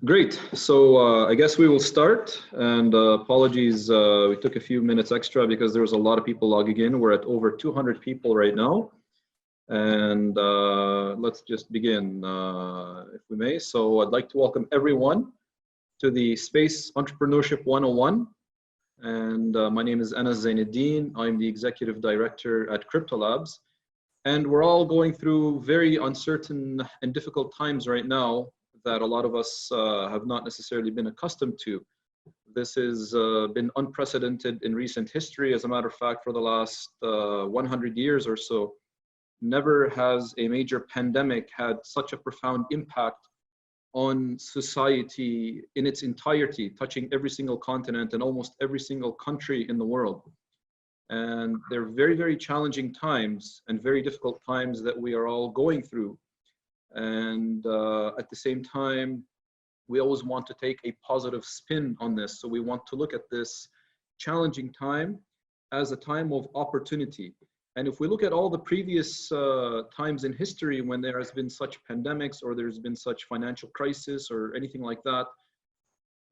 Great. So I guess we will start. And apologies, we took a few minutes extra because there was a lot of people logging in. We're at over 200 people right now. And let's just begin, if we may. So I'd like to welcome everyone to the Space Entrepreneurship 101. And my name is Anas Zainuddin. I'm the Executive Director at Krypto. And we're all going through very uncertain and difficult times right now that a lot of us have not necessarily been accustomed to. This has been unprecedented in recent history. As a matter of fact, for the last 100 years or so, never has a major pandemic had such a profound impact on society in its entirety, touching every single continent and almost every single country in the world. And they're very, very challenging times and very difficult times that we are all going through. And at the same time, we always want to take a positive spin on this. So we want to look at this challenging time as a time of opportunity. And if we look at all the previous times in history when there has been such pandemics or there's been such financial crisis or anything like that,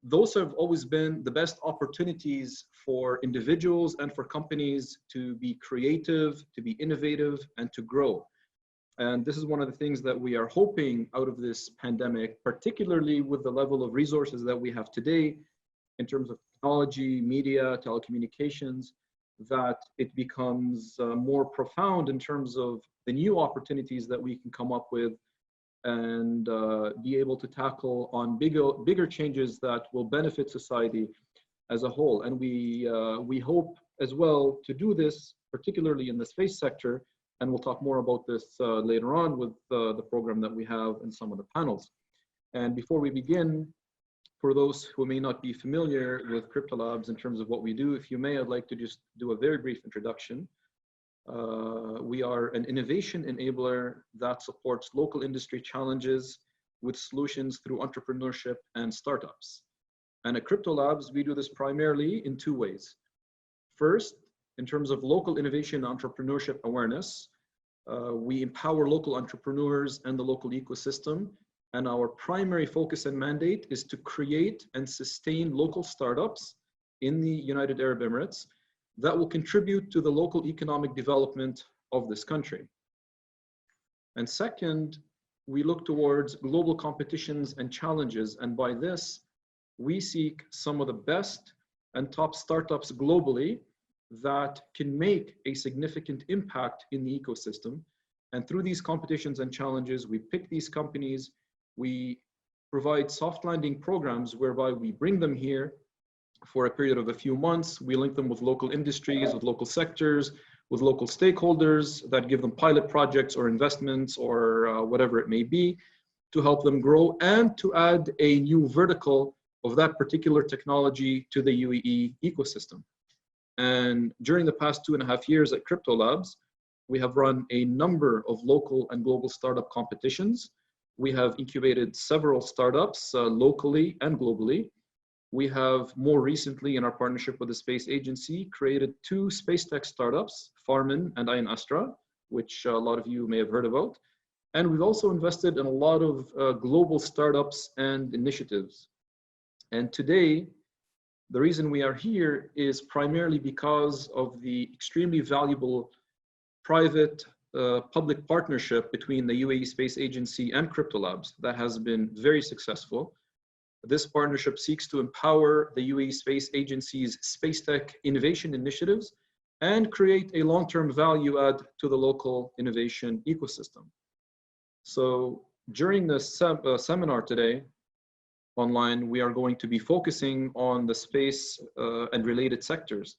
those have always been the best opportunities for individuals and for companies to be creative, to be innovative, and to grow. And this is one of the things that we are hoping out of this pandemic, particularly with the level of resources that we have today in terms of technology, media, telecommunications, that it becomes more profound in terms of the new opportunities that we can come up with and be able to tackle on bigger changes that will benefit society as a whole. And we hope as well to do this, particularly in the space sector, and we'll talk more about this later on with the program that we have in some of the panels. And before we begin, for those who may not be familiar with Krypto in terms of what we do, if you may, I'd like to just do a very brief introduction. We are an innovation enabler that supports local industry challenges with solutions through entrepreneurship and startups. And at Krypto, we do this primarily in two ways. First, in terms of local innovation and entrepreneurship awareness, we empower local entrepreneurs and the local ecosystem. And our primary focus and mandate is to create and sustain local startups in the United Arab Emirates that will contribute to the local economic development of this country. And second, we look towards global competitions and challenges. And by this, we seek some of the best and top startups globally that can make a significant impact in the ecosystem. And through these competitions and challenges, we pick these companies, we provide soft landing programs whereby we bring them here for a period of a few months. We link them with local industries, with local sectors, with local stakeholders that give them pilot projects or investments or whatever it may be to help them grow and to add a new vertical of that particular technology to the UAE ecosystem. And during the past 2.5 years at Krypto, we have run a number of local and global startup competitions. We have incubated several startups locally and globally. We have more recently, in our partnership with the space agency, created 2 space tech startups, Farman and Ayn Astra, which a lot of you may have heard about. And we've also invested in a lot of global startups and initiatives. And today, the reason we are here is primarily because of the extremely valuable private public partnership between the UAE Space Agency and Krypto that has been very successful. This partnership seeks to empower the UAE Space Agency's space tech innovation initiatives and create a long-term value add to the local innovation ecosystem. So during this seminar today, online, we are going to be focusing on the space and related sectors.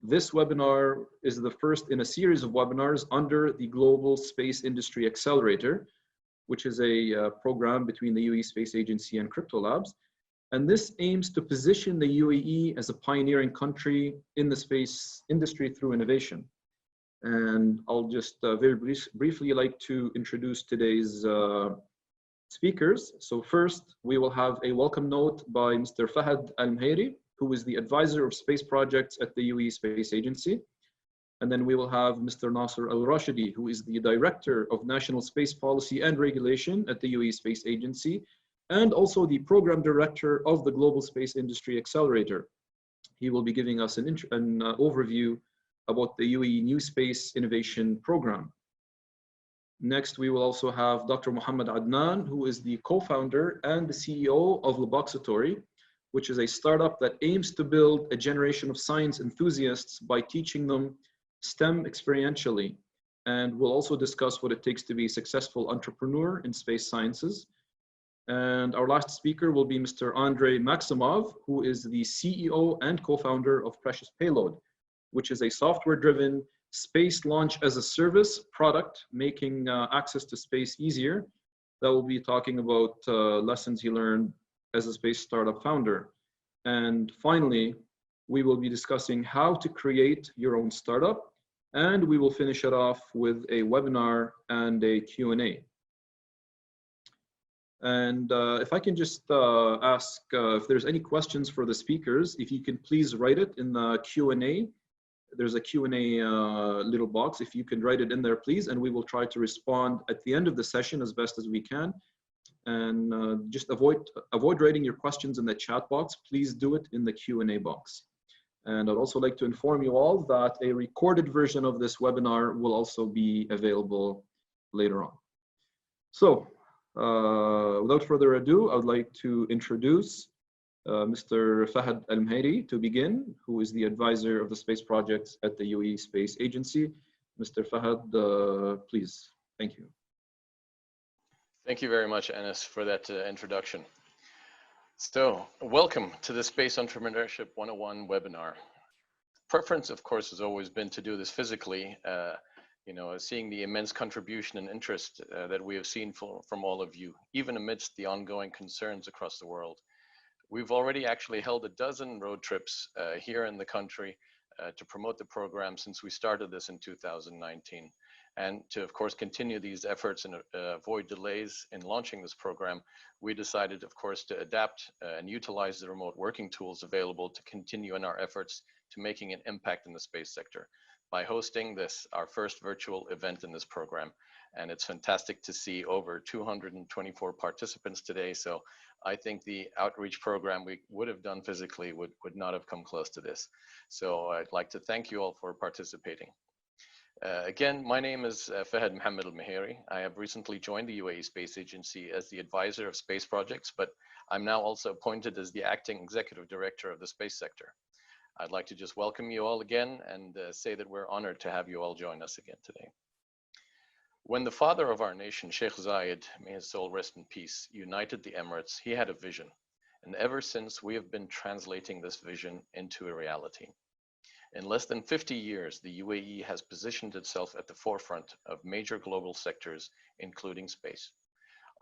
This webinar is the first in a series of webinars under the Global Space Industry Accelerator, which is a program between the UAE Space Agency and Krypto. And this aims to position the UAE as a pioneering country in the space industry through innovation. And I'll just very briefly like to introduce today's speakers. So first, we will have a welcome note by Mr. Fahad Al-Mhairi, who is the advisor of space projects at the UAE Space Agency. And then we will have Mr. Nasser Al-Rashidi, who is the Director of National Space Policy and Regulation at the UAE Space Agency. and also the program director of the Global Space Industry Accelerator. He will be giving us an overview about the UAE New Space Innovation Program. Next, we will also have Dr. Muhammad Adnan, who is the co-founder and the CEO of Laboxatory, which is a startup that aims to build a generation of science enthusiasts by teaching them STEM experientially. And we'll also discuss what it takes to be a successful entrepreneur in space sciences. And our last speaker will be Mr. Andrei Maximov, who is the CEO and co-founder of Precious Payload, which is a software-driven space launch as a service product, making access to space easier. That will be talking about lessons he learned as a space startup founder. And finally, we will be discussing how to create your own startup. And we will finish it off with a webinar and a Q&A. And if I can just ask if there's any questions for the speakers, if you can please write it in the Q&A. There's a Q&A little box. If you can write it in there, please, and we will try to respond at the end of the session as best as we can. And just avoid writing your questions in the chat box. Please do it in the Q&A box. And I'd also like to inform you all that a recorded version of this webinar will also be available later on. So without further ado, I would like to introduce Mr. Fahad Al-Mhairi to begin, who is the advisor of the space projects at the UAE Space Agency. Mr. Fahad, please. Thank you. Thank you very much, Anas, for that introduction. So, welcome to the Space Entrepreneurship 101 webinar. Preference, of course, has always been to do this physically, seeing the immense contribution and interest that we have seen from all of you, even amidst the ongoing concerns across the world. We've already actually held a dozen road trips here in the country to promote the program since we started this in 2019. And to, of course, continue these efforts and avoid delays in launching this program, we decided, of course, to adapt and utilize the remote working tools available to continue in our efforts to making an impact in the space sector by hosting this, our first virtual event in this program. And it's fantastic to see over 224 participants today. So I think the outreach program we would have done physically would not have come close to this. So I'd like to thank you all for participating. Again, my name is Fahad Mohammed Al-Mhairi. I have recently joined the UAE Space Agency as the advisor of space projects, but I'm now also appointed as the acting executive director of the space sector. I'd like to just welcome you all again and say that we're honored to have you all join us again today. When the father of our nation, Sheikh Zayed, may his soul rest in peace, united the Emirates, he had a vision. And ever since, we have been translating this vision into a reality. In less than 50 years, the UAE has positioned itself at the forefront of major global sectors, including space.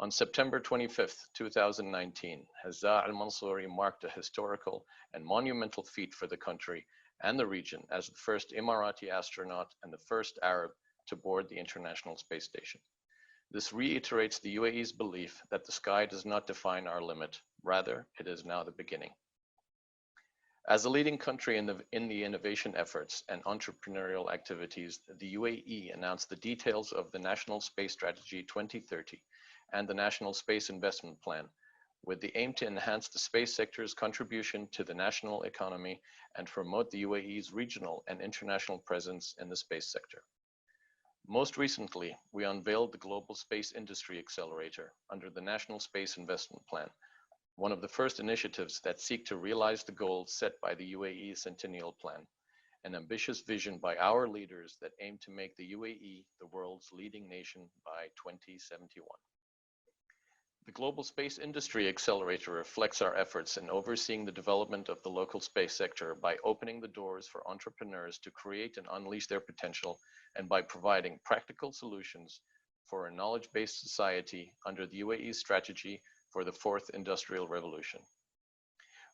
On September 25th, 2019, Hazza al-Mansouri marked a historical and monumental feat for the country and the region as the first Emirati astronaut and the first Arab to board the International Space Station. This reiterates the UAE's belief that the sky does not define our limit, rather, it is now the beginning. As a leading country in the innovation efforts and entrepreneurial activities, the UAE announced the details of the National Space Strategy 2030 and the National Space Investment Plan, with the aim to enhance the space sector's contribution to the national economy and promote the UAE's regional and international presence in the space sector. Most recently, we unveiled the Global Space Industry Accelerator under the National Space Investment Plan, one of the first initiatives that seek to realize the goals set by the UAE Centennial Plan, an ambitious vision by our leaders that aim to make the UAE the world's leading nation by 2071. The Global Space Industry Accelerator reflects our efforts in overseeing the development of the local space sector by opening the doors for entrepreneurs to create and unleash their potential, and by providing practical solutions for a knowledge-based society under the UAE's strategy for the fourth industrial revolution.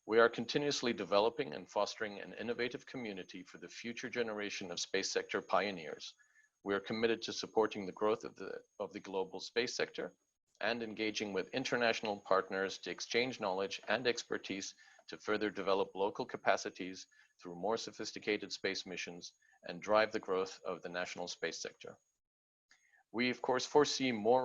We are continuously developing and fostering an innovative community for the future generation of space sector pioneers. We are committed to supporting the growth of the global space sector and engaging with international partners to exchange knowledge and expertise to further develop local capacities through more sophisticated space missions and drive the growth of the national space sector. We, of course, foresee more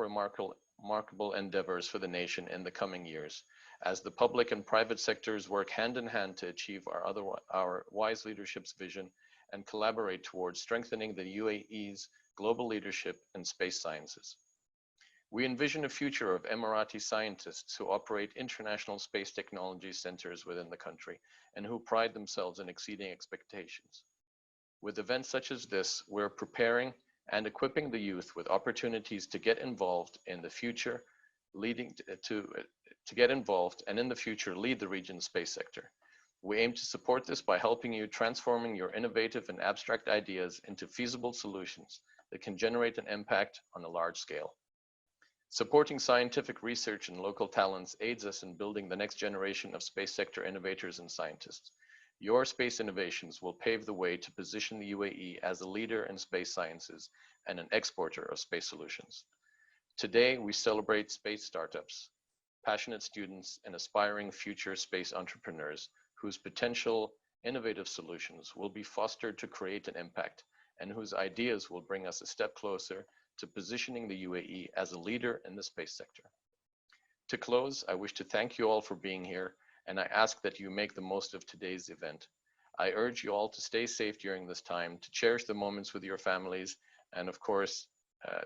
remarkable endeavors for the nation in the coming years, as the public and private sectors work hand in hand to achieve our wise leadership's vision and collaborate towards strengthening the UAE's global leadership in space sciences. We envision a future of Emirati scientists who operate international space technology centers within the country and who pride themselves in exceeding expectations. With events such as this, we're preparing and equipping the youth with opportunities to get involved in the future, to get involved and in the future lead the region's space sector. We aim to support this by helping you transforming your innovative and abstract ideas into feasible solutions that can generate an impact on a large scale. Supporting scientific research and local talents aids us in building the next generation of space sector innovators and scientists. Your space innovations will pave the way to position the UAE as a leader in space sciences and an exporter of space solutions. Today, we celebrate space startups, passionate students, and aspiring future space entrepreneurs whose potential innovative solutions will be fostered to create an impact and whose ideas will bring us a step closer to positioning the UAE as a leader in the space sector. To close, I wish to thank you all for being here, and I ask that you make the most of today's event. I urge you all to stay safe during this time, to cherish the moments with your families, and of course,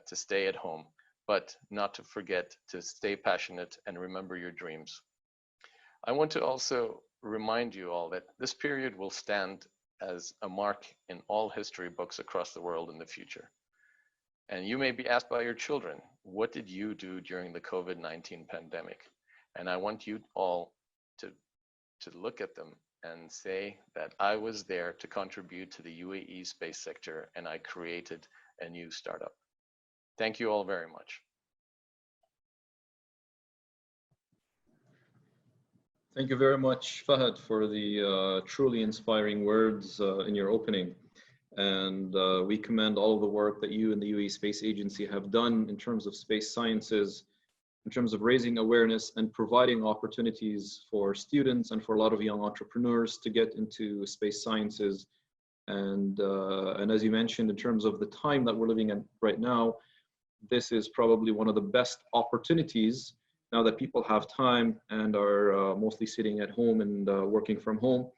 to stay at home, but not to forget to stay passionate and remember your dreams. I want to also remind you all that this period will stand as a mark in all history books across the world in the future. And you may be asked by your children, what did you do during the COVID-19 pandemic? And I want you all to look at them and say that I was there to contribute to the UAE space sector and I created a new startup. Thank you all very much. Thank you very much, Fahad, for the truly inspiring words in your opening. And we commend all of the work that you and the UAE Space Agency have done in terms of space sciences, in terms of raising awareness and providing opportunities for students and for a lot of young entrepreneurs to get into space sciences. And as you mentioned, in terms of the time that we're living in right now, this is probably one of the best opportunities now that people have time and are mostly sitting at home and working from home,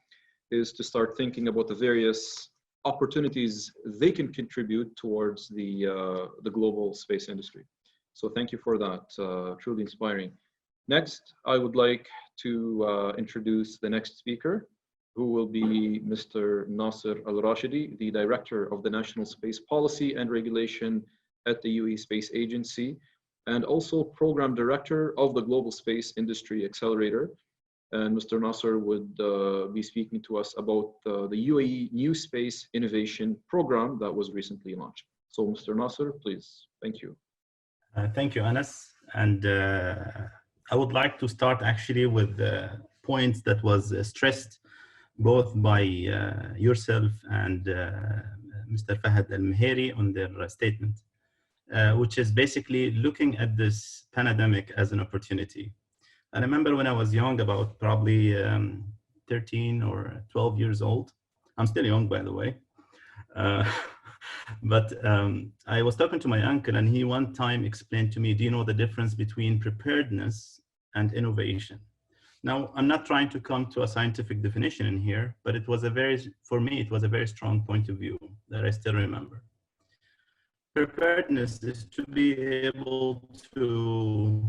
is to start thinking about the various opportunities they can contribute towards the global space industry. So thank you for that, truly inspiring. Next, I would like to introduce the next speaker, who will be Mr. Nasser Al-Rashidi, the Director of the National Space Policy and Regulation at the UAE Space Agency, and also Program Director of the Global Space Industry Accelerator. And Mr. Nasser would be speaking to us about the UAE New Space Innovation Program that was recently launched. So Mr. Nasser, please, thank you. Thank you, Anas. And I would like to start actually with the points that was stressed both by yourself and Mr. Fahad Al-Meheri on their statement, which is basically looking at this pandemic as an opportunity. I remember when I was young, about probably 13 or 12 years old. I'm still young, by the way. But I was talking to my uncle, and he one time explained to me, do you know the difference between preparedness and innovation? Now, I'm not trying to come to a scientific definition in here, but it was for me, it was a very strong point of view that I still remember. Preparedness is to be able to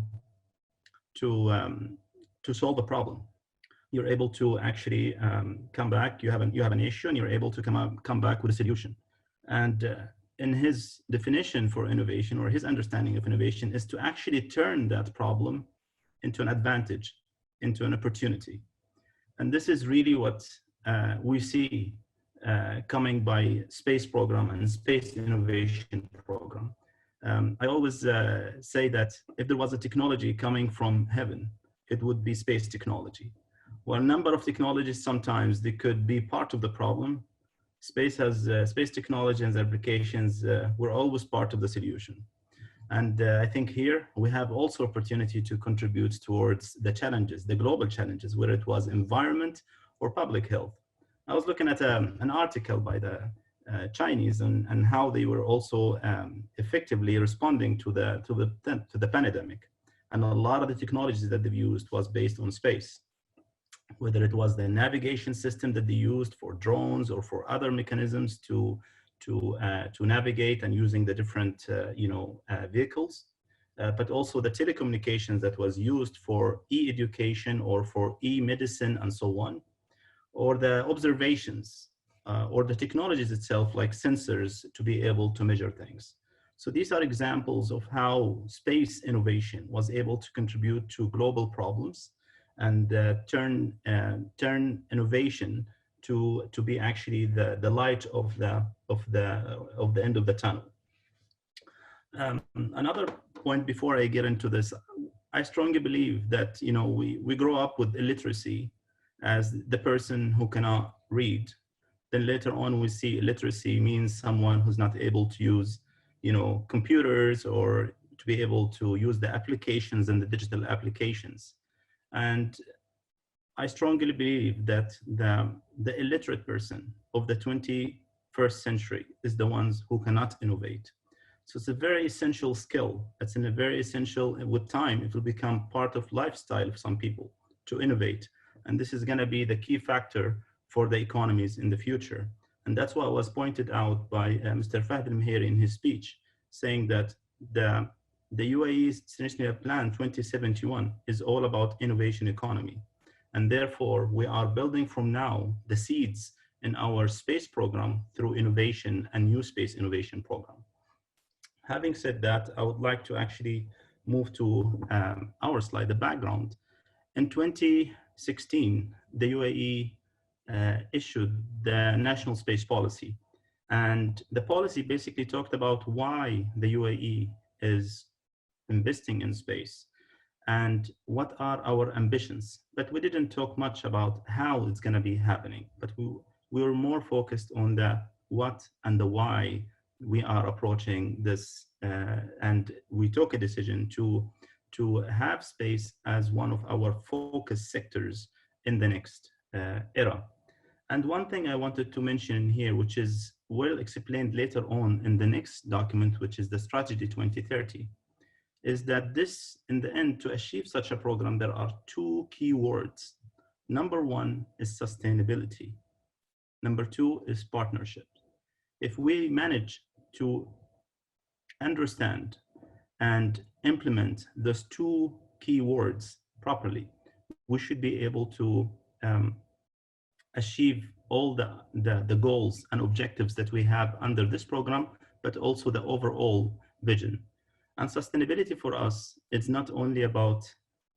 solve a problem. You're able to actually come back. You have an issue, and you're able to come back with a solution. And in his definition for innovation, or his understanding of innovation, is to actually turn that problem into an advantage, into an opportunity. And this is really what we see coming by space program and space innovation program. I always say that if there was a technology coming from heaven, it would be space technology. Well, a number of technologies, sometimes they could be part of the problem. Space technology and applications were always part of the solution. And I think here we have also opportunity to contribute towards the challenges, the global challenges, whether it was environment or public health. I was looking at an article by the Chinese and how they were also effectively responding to the pandemic. And a lot of the technologies that they've used was based on space, whether it was the navigation system that they used for drones or for other mechanisms to navigate and using the different vehicles, but also the telecommunications that was used for e-education or for e-medicine and so on, or the observations or the technologies itself like sensors to be able to measure things. So these are examples of how space innovation was able to contribute to global problems and turn innovation to be actually the light of the end of the tunnel. Another point before I get into this, I strongly believe that we grow up with illiteracy as the person who cannot read. Then later on we see illiteracy means someone who's not able to use computers or to be able to use the applications and the digital applications. And I strongly believe that the illiterate person of the 21st century is the ones who cannot innovate. So it's a very essential skill. It's in a very essential, with time, it will become part of lifestyle of some people to innovate. And this is gonna be the key factor for the economies in the future. And that's what was pointed out by Mr. Fahd al-Mehri in his speech, saying that the UAE's Scenario Plan 2071 is all about innovation economy. And therefore, we are building from now the seeds in our space program through innovation and new space innovation program. Having said that, I would like to actually move to our slide, the background. In 2016, the UAE issued the National Space Policy. And the policy basically talked about why the UAE is investing in space and what are our ambitions. But we didn't talk much about how it's going to be happening, but we were more focused on the what and the why we are approaching this. And we took a decision to have space as one of our focus sectors in the next era. And one thing I wanted to mention here, which is well explained later on in the next document, which is the Strategy 2030, is that this, in the end, to achieve such a program, there are two key words. Number one is sustainability. Number two is partnership. If we manage to understand and implement those two key words properly, we should be able to achieve all the goals and objectives that we have under this program, but also the overall vision. And sustainability for us is not only about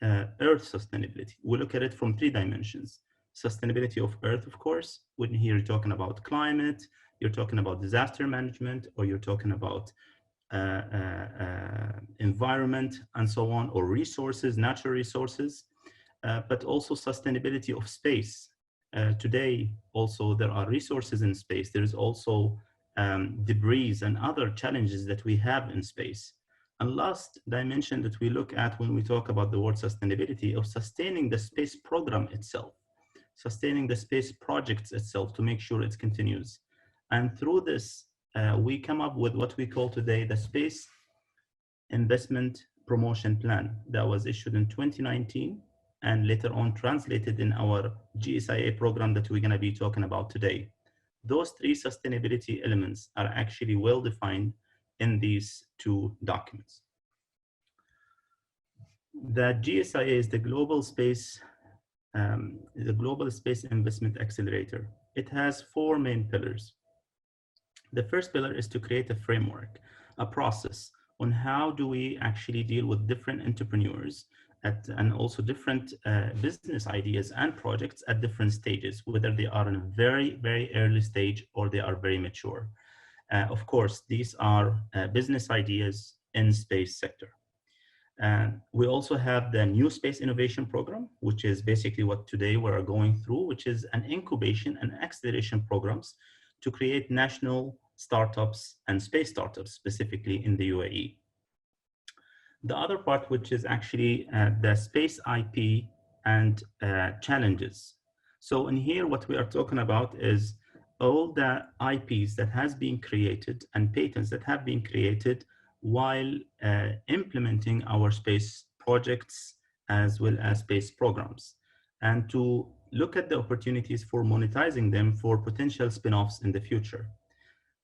Earth sustainability. We look at it from three dimensions. Sustainability of Earth, of course, when here you're talking about climate, you're talking about disaster management, or you're talking about environment and so on, or resources, natural resources, but also sustainability of space. Today, also, there are resources in space. There is also debris and other challenges that we have in space. And last dimension that we look at when we talk about the word sustainability of sustaining the space program itself, sustaining the space projects itself to make sure it continues. And through this, we come up with what we call today the Space Investment Promotion Plan that was issued in 2019 and later on translated in our GSIA program that we're going to be talking about today. Those three sustainability elements are actually well defined in these two documents. The GSIA is the Global Space Investment Accelerator. It has four main pillars. The first pillar is to create a framework, a process on how do we actually deal with different entrepreneurs and also different business ideas and projects at different stages, whether they are in a very, very early stage or they are very mature. Of course, these are business ideas in space sector. We also have the New Space Innovation Program, which is basically what today we are going through, which is an incubation and acceleration programs to create national startups and space startups, specifically in the UAE. The other part, which is actually the space IP and challenges. So in here, what we are talking about is, all the IPs that has been created and patents that have been created while implementing our space projects as well as space programs, and to look at the opportunities for monetizing them for potential spin-offs in the future.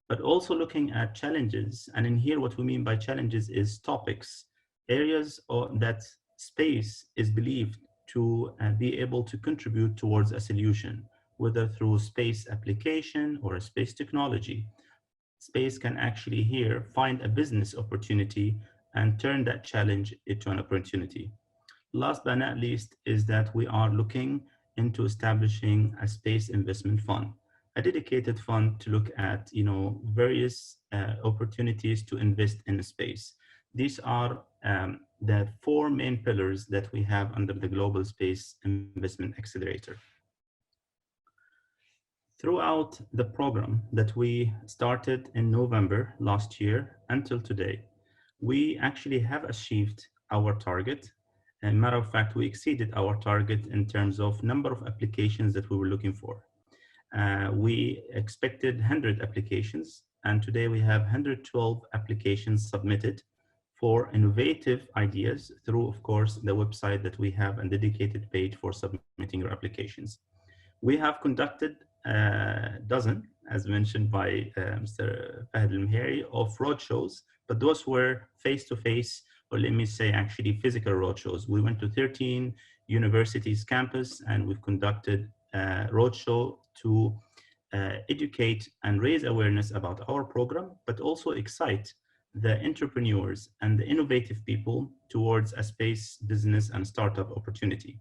But also looking at challenges, and in here what we mean by challenges is topics, areas that space is believed to be able to contribute towards a solution, whether through space application or a space technology. Space can actually here find a business opportunity and turn that challenge into an opportunity. Last but not least is that we are looking into establishing a space investment fund, a dedicated fund to look at, various opportunities to invest in space. These are the four main pillars that we have under the Global Space Investment Accelerator. Throughout the program that we started in November last year until today, we actually have achieved our target. And matter of fact, we exceeded our target in terms of number of applications that we were looking for. We expected 100 applications, and today we have 112 applications submitted for innovative ideas through, of course, the website that we have a dedicated page for submitting your applications. We have conducted a dozen, as mentioned by Mr. Fahad Al-Meheri, of roadshows, but those were face-to-face, or let me say actually physical roadshows. We went to 13 universities campus, and we've conducted a roadshow to educate and raise awareness about our program, but also excite the entrepreneurs and the innovative people towards a space business and startup opportunity.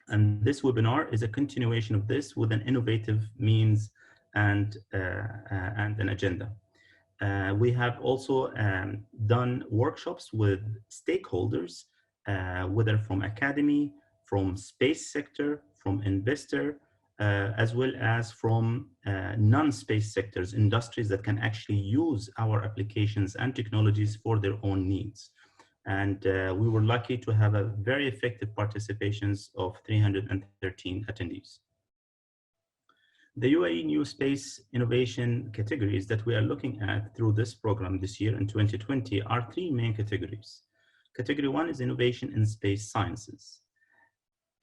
And this webinar is a continuation of this with an innovative means and an agenda. We have also done workshops with stakeholders, whether from academy, from space sector, from investor, as well as from non-space sectors, industries that can actually use our applications and technologies for their own needs. And we were lucky to have a very effective participations of 313 attendees. The UAE New Space Innovation categories that we are looking at through this program this year in 2020 are three main categories. Category one is innovation in space sciences.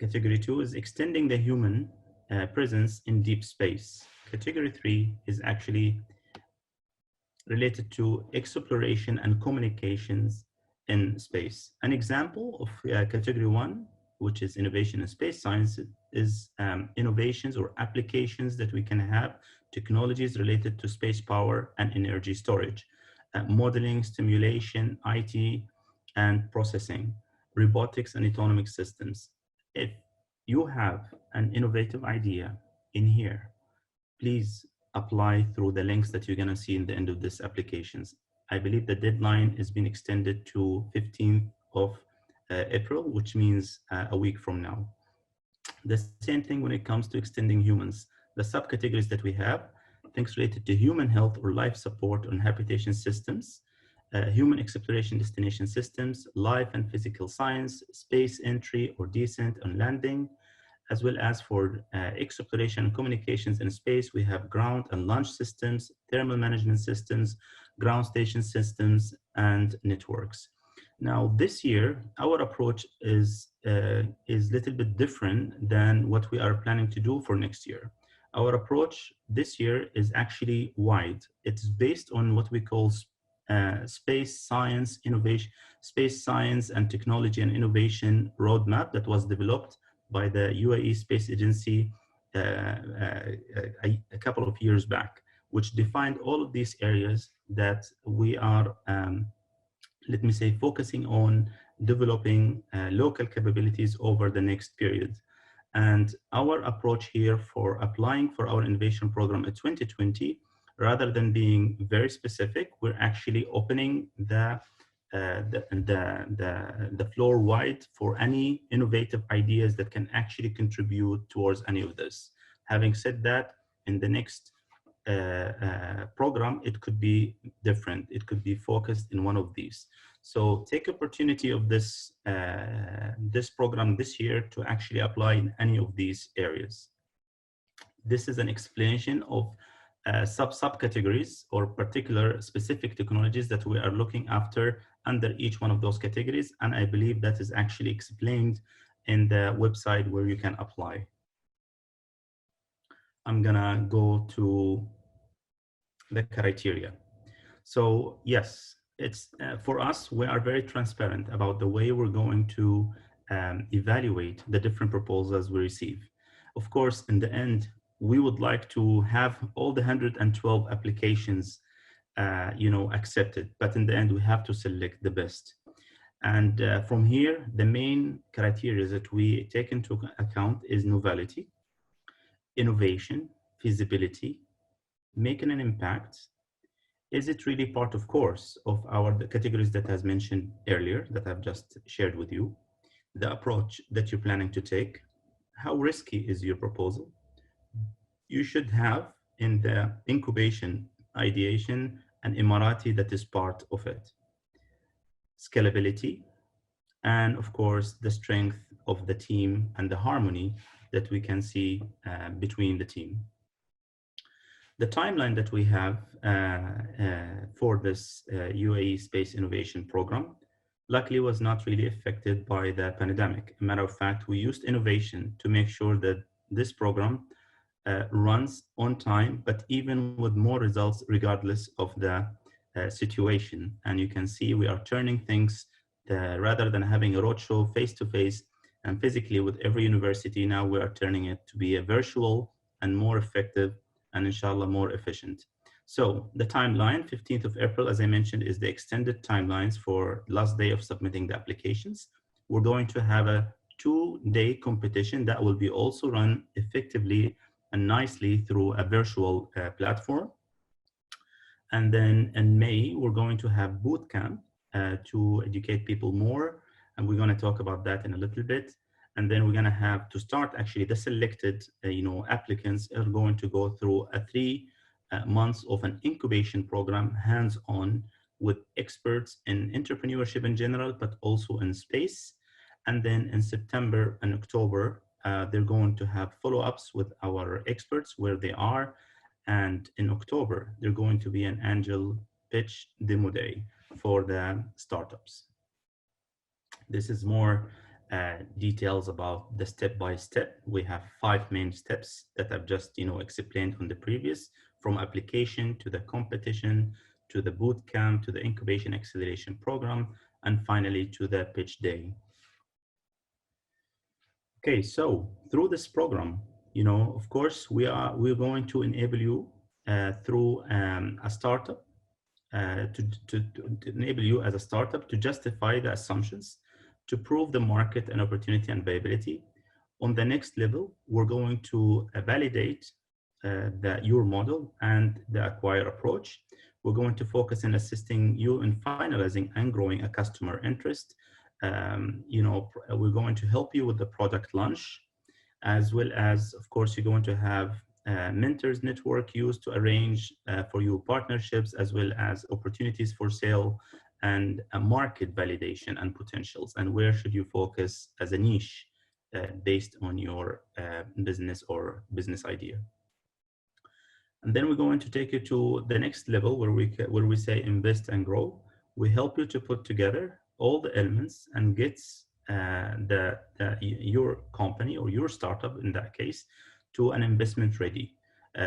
Category two is extending the human presence in deep space. Category three is actually related to exploration and communications in space. An example of category one, which is innovation in space science, is innovations or applications that we can have, technologies related to space power and energy storage, modeling, simulation, IT, and processing, robotics and autonomous systems. If you have an innovative idea in here, please apply through the links that you're gonna see in the end of this applications. I believe the deadline has been extended to 15th of April, which means a week from now. The same thing when it comes to extending humans. The subcategories that we have, things related to human health or life support on habitation systems, human exploration destination systems, life and physical science, space entry or descent and landing, as well as for exploration and communications in space. We have ground and launch systems, thermal management systems, ground station systems, and networks. Now, this year, our approach is a little bit different than what we are planning to do for next year. Our approach this year is actually wide. It's based on what we call space science innovation, space science and technology and innovation roadmap that was developed by the UAE Space Agency a couple of years back, which defined all of these areas that we are, let me say, focusing on developing local capabilities over the next period. And our approach here for applying for our innovation program in 2020, rather than being very specific, we're actually opening the floor wide for any innovative ideas that can actually contribute towards any of this. Having said that, in the next program, it could be different. It could be focused in one of these. So take opportunity of this, this program this year to actually apply in any of these areas. This is an explanation of subcategories or particular specific technologies that we are looking after under each one of those categories. And I believe that is actually explained in the website where you can apply. I'm gonna go to the criteria. So yes, it's for us, we are very transparent about the way we're going to evaluate the different proposals we receive. Of course, in the end, we would like to have all the 112 applications accepted, but in the end, we have to select the best. And from here, the main criteria that we take into account is novelty, innovation, feasibility, making an impact. Is it really part, of course, of the categories that has mentioned earlier that I've just shared with you? The approach that you're planning to take, how risky is your proposal? You should have in the incubation, ideation, an Emirati that is part of it. Scalability, and of course, the strength of the team and the harmony that we can see between the team. The timeline that we have for this UAE Space Innovation Program luckily was not really affected by the pandemic. A matter of fact, we used innovation to make sure that this program runs on time, but even with more results regardless of the situation. And you can see we are turning things rather than having a roadshow face-to-face and physically with every university, now we are turning it to be a virtual and more effective and inshallah more efficient. So the timeline, 15th of April, as I mentioned, is the extended timelines for last day of submitting the applications. We're going to have a 2-day competition that will be also run effectively and nicely through a virtual platform. And then in May, we're going to have boot camp to educate people more. And we're going to talk about that in a little bit. And then we're going to have to start actually the selected applicants are going to go through a 3 months of an incubation program, hands-on with experts in entrepreneurship in general, but also in space. And then in September and October, they're going to have follow-ups with our experts where they are. And in October, they're going to be an angel pitch demo day for the startups. This is more details about the step-by-step. We have 5 main steps that I've just explained on the previous, from application to the competition, to the boot camp, to the incubation acceleration program, and finally to the pitch day. Okay, so through this program, of course, we're going to enable you through a startup to enable you as a startup to justify the assumptions, to prove the market and opportunity and viability. On the next level, we're going to validate your model and the acquire approach. We're going to focus on assisting you in finalizing and growing a customer interest. We're going to help you with the product launch, as well as, of course, you're going to have mentors network used to arrange for you partnerships, as well as opportunities for sale and a market validation and potentials. And where should you focus as a niche based on your business or business idea. And then we're going to take you to the next level where we say invest and grow. We help you to put together all the elements and get your company or your startup in that case to an investment ready.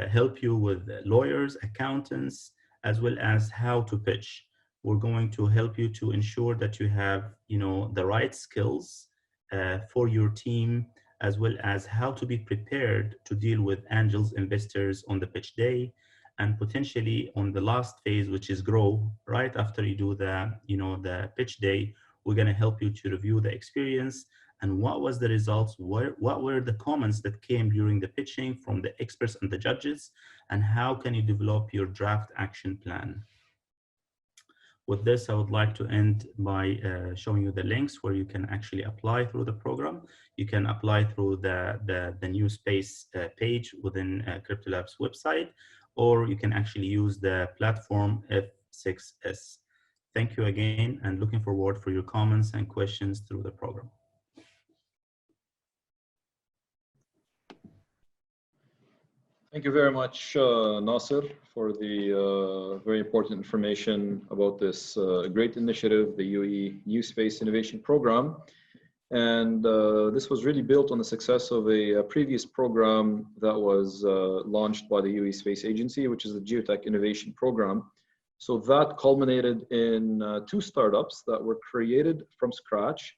Help you with lawyers, accountants, as well as how to pitch. We're going to help you to ensure that you have the right skills for your team, as well as how to be prepared to deal with angels investors on the pitch day, and potentially on the last phase, which is grow. Right after you do the pitch day, we're going to help you to review the experience and what was the results, what were the comments that came during the pitching from the experts and the judges, and how can you develop your draft action plan. With this, I would like to end by showing you the links where you can actually apply through the program. You can apply through the new space page within Krypto Labs website, or you can actually use the platform F6S. Thank you again, and looking forward for your comments and questions through the program. Thank you very much, Nasser, for the very important information about this great initiative, the UAE New Space Innovation Program. And this was really built on the success of a previous program that was launched by the UAE Space Agency, which is the Geotech Innovation Program. So that culminated in 2 startups that were created from scratch.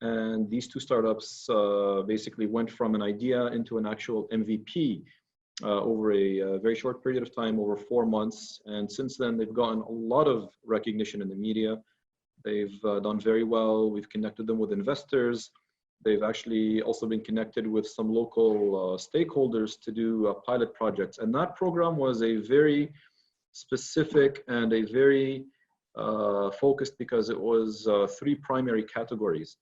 And these 2 startups basically went from an idea into an actual MVP over a very short period of time, over 4 months. And since then, they've gotten a lot of recognition in the media. They've done very well. We've connected them with investors. They've actually also been connected with some local stakeholders to do pilot projects. And that program was a very specific and a very focused, because it was 3 primary categories.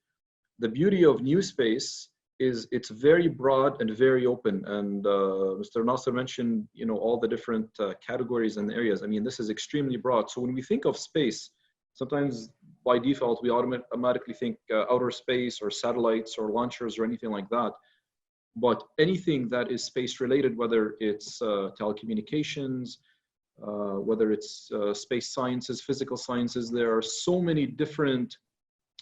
The beauty of New Space is it's very broad and very open. And Mr. Nasser mentioned, you know, all the different categories and areas. I mean, this is extremely broad. So when we think of space, sometimes by default, we automatically think outer space or satellites or launchers or anything like that. But anything that is space related, whether it's telecommunications, whether it's space sciences, physical sciences, there are so many different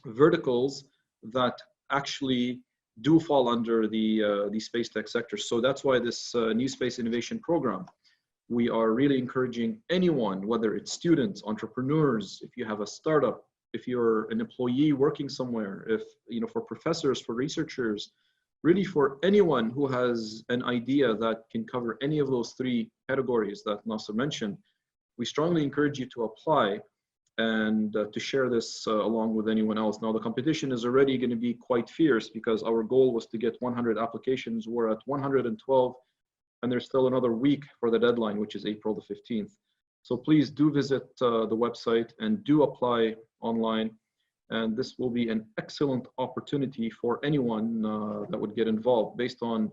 verticals that actually do fall under the space tech sector. So that's why this New Space Innovation Program, we are really encouraging anyone, whether it's students, entrepreneurs, if you have a startup, if you're an employee working somewhere, if, you know, for professors, for researchers, really for anyone who has an idea that can cover any of those 3 categories that Nasser mentioned, we strongly encourage you to apply and to share this along with anyone else. Now, the competition is already going to be quite fierce, because our goal was to get 100 applications. We're at 112, and there's still another week for the deadline, which is April the 15th. So please do visit the website and do apply online. And this will be an excellent opportunity for anyone that would get involved, based on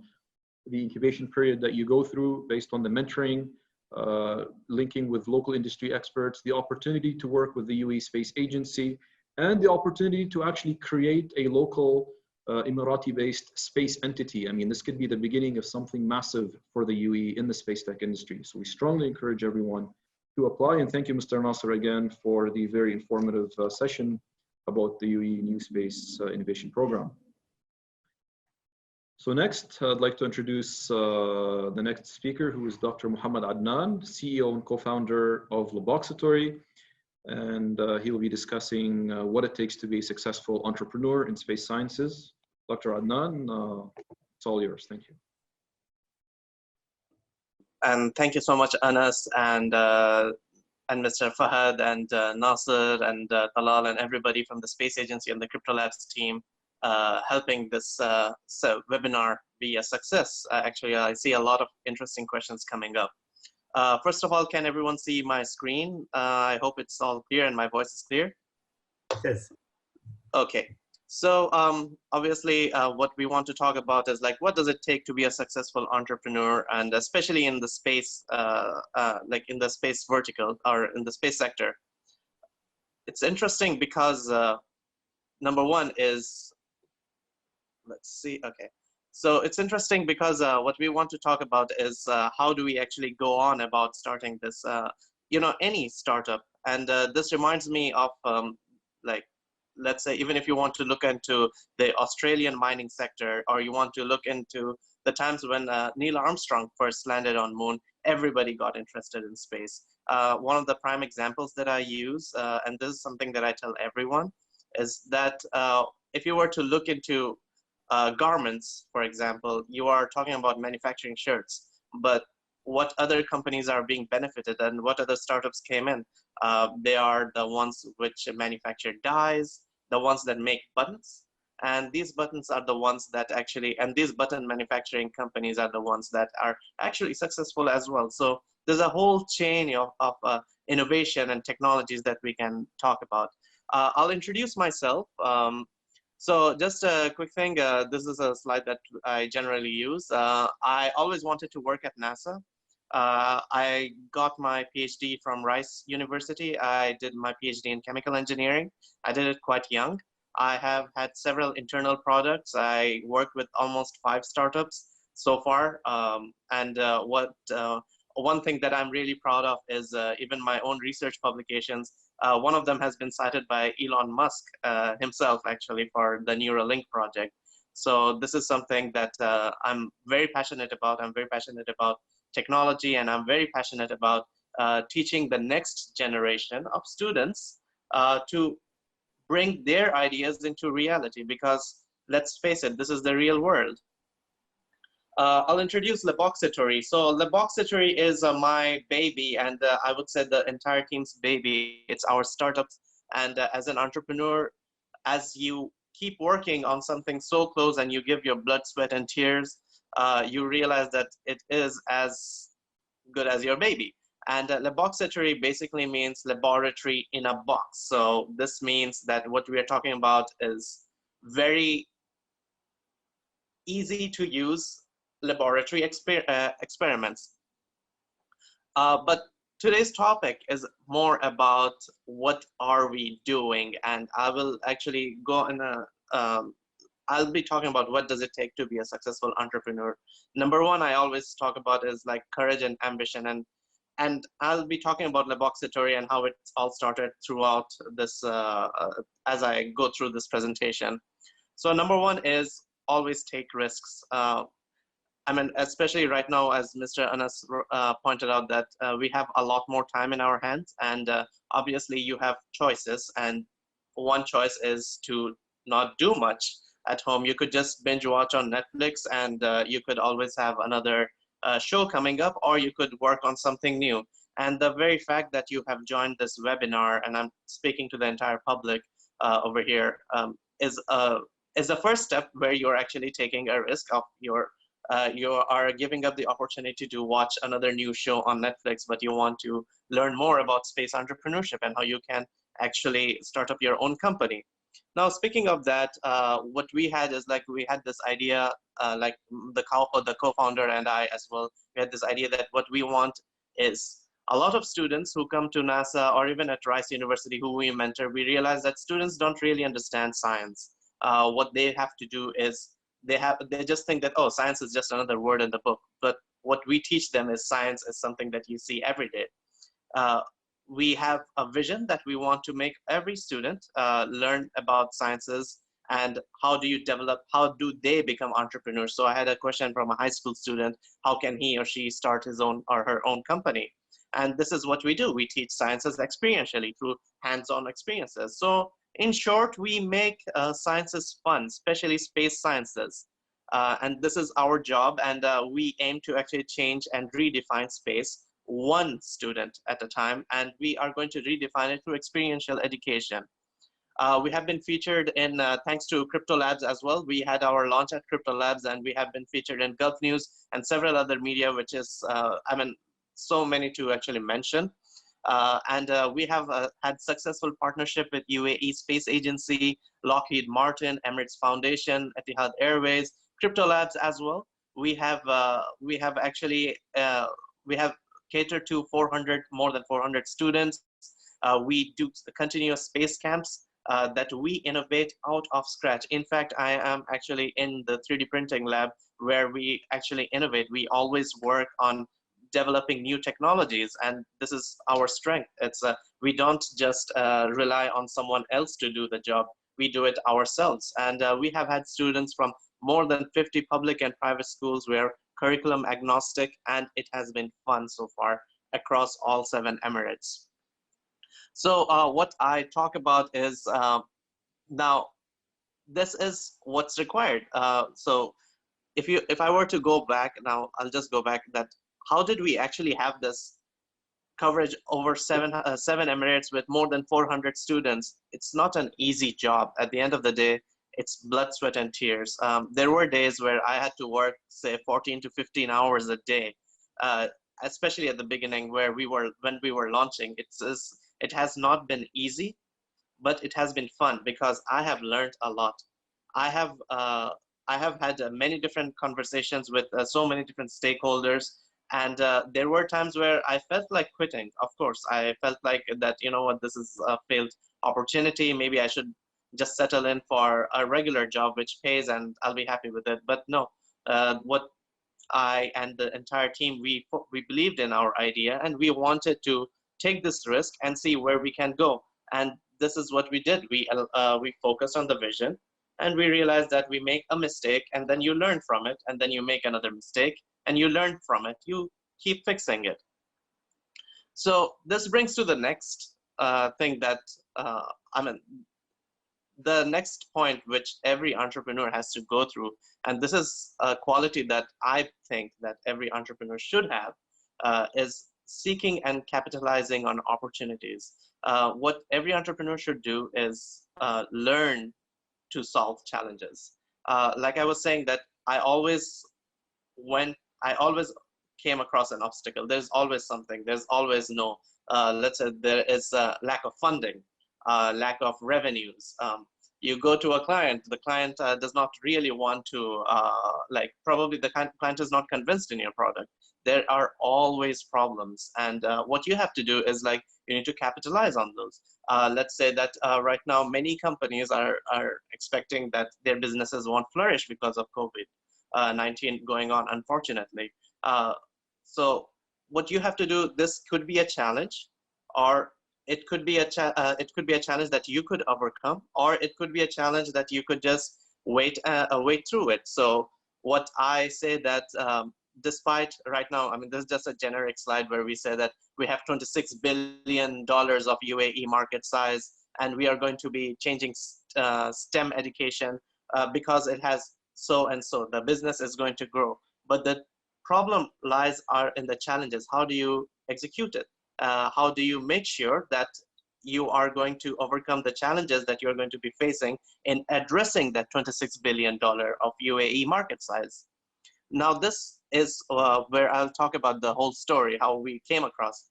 the incubation period that you go through, based on the mentoring, linking with local industry experts, the opportunity to work with the UAE Space Agency, and the opportunity to actually create a local Emirati-based space entity. I mean, this could be the beginning of something massive for the UAE in the space tech industry. So we strongly encourage everyone to apply. And thank you, Mr. Nasser, again, for the very informative session about the UAE New Space Innovation Program. So next, I'd like to introduce the next speaker, who is Dr. Muhammad Adnan, CEO and co-founder of Loboxatory. And he will be discussing what it takes to be a successful entrepreneur in space sciences. Dr. Adnan, it's all yours. Thank you. And thank you so much, Anas, and Mr. Fahad, and Nasser, and Talal, and everybody from the Space Agency and the Krypto Labs team, helping this webinar be a success. Actually, I see a lot of interesting questions coming up. First of all, can everyone see my screen? I hope it's all clear and my voice is clear. Yes. Okay. So obviously, what we want to talk about is, like, what does it take to be a successful entrepreneur, and especially in the space, like in the space vertical or in the space sector. It's interesting because number one is, let's see, okay. So it's interesting because what we want to talk about is how do we actually go on about starting this, you know, any startup. And this reminds me of like, let's say, even if you want to look into the Australian mining sector, or you want to look into the times when Neil Armstrong first landed on moon, everybody got interested in space. One of the prime examples that I use, and this is something that I tell everyone, is that if you were to look into garments, for example, you are talking about manufacturing shirts, but what other companies are being benefited and what other startups came in? They are the ones which manufacture dyes, the ones that make buttons, and these buttons are the ones that actually, and these button manufacturing companies are the ones that are actually successful as well. So there's a whole chain of innovation and technologies that we can talk about. I'll introduce myself. So just a quick thing, this is a slide that I generally use. I always wanted to work at NASA. I got my PhD from Rice University. I did my PhD in chemical engineering. I did it quite young. I have had several internal products. I worked with almost 5 startups. so far. One thing that I'm really proud of is even my own research publications. One of them has been cited by Elon Musk himself, actually, for the Neuralink project. So this is something that I'm very passionate about. I'm very passionate about technology, and I'm very passionate about teaching the next generation of students to bring their ideas into reality, because let's face it, this is the real world. I'll introduce Leboxitory. So Leboxitory is my baby, and I would say the entire team's baby. It's our startups. And as an entrepreneur, as you keep working on something so close and you give your blood, sweat, and tears, you realize that it is as good as your baby. And Leboxitory basically means laboratory in a box. So this means that what we are talking about is very easy to use laboratory experiments. But today's topic is more about what are we doing, and I will actually go in I'll be talking about what does it take to be a successful entrepreneur. Number one, I always talk about is like courage and ambition, and I'll be talking about Leboxitory and how it's all started throughout this as I go through this presentation. So number one is always take risks. I mean, especially right now, as Mr. Anas pointed out, that we have a lot more time in our hands, and obviously you have choices, and one choice is to not do much at home. You could just binge watch on Netflix, and you could always have another show coming up, or you could work on something new. And the very fact that you have joined this webinar, and I'm speaking to the entire public over here, is the first step where you're actually taking a risk of you are giving up the opportunity to watch another new show on Netflix, but you want to learn more about space entrepreneurship and how you can actually start up your own company. Now, speaking of that, what we had is like we had this idea, like the co-founder and I as well, we had this idea that what we want is a lot of students who come to NASA or even at Rice University who we mentor, we realize that students don't really understand science. What they have to do is they just think that, oh, science is just another word in the book. But what we teach them is science is something that you see every day. We have a vision that we want to make every student learn about sciences and how do they become entrepreneurs. So I had a question from a high school student, how can he or she start his own or her own company? And this is what we do. We teach sciences experientially through hands-on experiences. So in short, we make sciences fun, especially space sciences. And this is our job, and we aim to actually change and redefine space one student at a time, and we are going to redefine it through experiential education. We have been featured in, thanks to Krypto Labs as well. We had our launch at Krypto Labs, and we have been featured in Gulf News and several other media, which is, I mean, so many to actually mention. We have had successful partnership with UAE Space Agency, Lockheed Martin, Emirates Foundation, Etihad Airways, Krypto Labs as well. We have actually we have catered to more than 400 students. We do continuous space camps that we innovate out of scratch. In fact, I am actually in the 3D printing lab where we actually innovate. We always work on developing new technologies, and this is our strength. It's we don't just rely on someone else to do the job. We do it ourselves, and we have had students from more than 50 public and private schools. We're curriculum agnostic, and it has been fun so far across all 7 Emirates. So what I talk about is now this is what's required. So if I were to go back now, I'll just go back that how did we actually have this coverage over 7 Emirates with more than 400 students? It's not an easy job. At the end of the day, it's blood, sweat, and tears. There were days where I had to work, say, 14 to 15 hours a day, especially at the beginning when we were launching. It has not been easy, but it has been fun because I have learned a lot. I have had many different conversations with so many different stakeholders. And there were times where I felt like quitting. Of course, I felt like that, you know what, this is a failed opportunity. Maybe I should just settle in for a regular job which pays and I'll be happy with it. But no, what I and the entire team, we believed in our idea and we wanted to take this risk and see where we can go. And this is what we did. We focused on the vision, and we realized that we make a mistake and then you learn from it, and then you make another mistake and you learn from it. You keep fixing it. So this brings to the next thing that, the next point which every entrepreneur has to go through, and this is a quality that I think that every entrepreneur should have, is seeking and capitalizing on opportunities. What every entrepreneur should do is learn to solve challenges. Like I was saying, that I always came across an obstacle. There's always something. There's always no, let's say there is a lack of funding, lack of revenues. You go to a client, the client does not really want to, probably the client is not convinced in your product. There are always problems. And what you have to do is you need to capitalize on those. Let's say that right now, many companies are expecting that their businesses won't flourish because of COVID-19 going on, unfortunately. So what you have to do, this could be a challenge, or it could be a challenge that you could overcome, or it could be a challenge that you could just wait through it. So what I say that despite right now, this is just a generic slide where we say that we have $26 billion of UAE market size, and we are going to be changing STEM education because it has so and so. The business is going to grow, but the problem lies in the challenges. How do you execute it? How do you make sure that you are going to overcome the challenges that you're going to be facing in addressing that $26 billion of UAE market size? Now, this is where I'll talk about the whole story, how we came across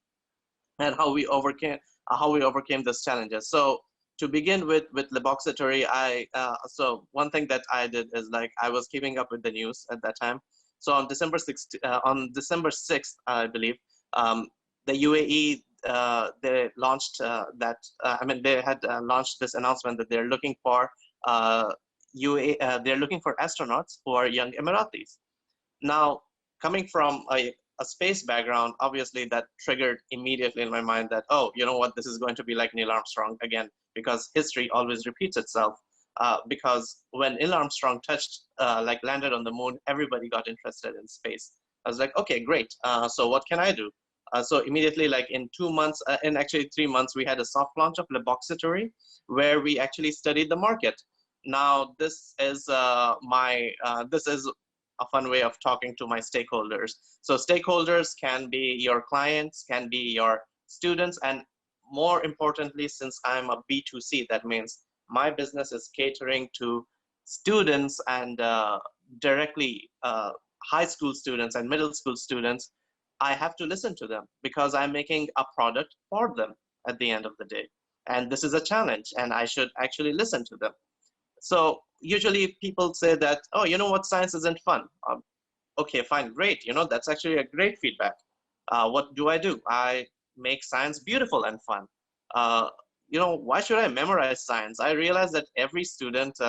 and how we overcame these challenges. So to begin with Leboxatory, so one thing that I did is I was keeping up with the news at that time. So on December 6th, I believe, the UAE, they launched they had launched this announcement that they're looking for they're looking for astronauts who are young Emiratis. Now, coming from a space background, obviously that triggered immediately in my mind that, oh, you know what, this is going to be like Neil Armstrong again, because history always repeats itself. Because when Neil Armstrong landed on the moon, everybody got interested in space. I was like, okay, great. So what can I do? So immediately, in 2 months, in actually 3 months, we had a soft launch of Leboxatory, where we actually studied the market. Now, this is this is a fun way of talking to my stakeholders. So stakeholders can be your clients, can be your students, and more importantly, since I'm a B2C, that means my business is catering to students and directly high school students and middle school students. I have to listen to them because I'm making a product for them at the end of the day. And this is a challenge, and I should actually listen to them. So usually people say that, oh, you know what, science isn't fun. Okay, fine, great. That's actually a great feedback. What do? I make science beautiful and fun. Why should I memorize science? I realize that every student,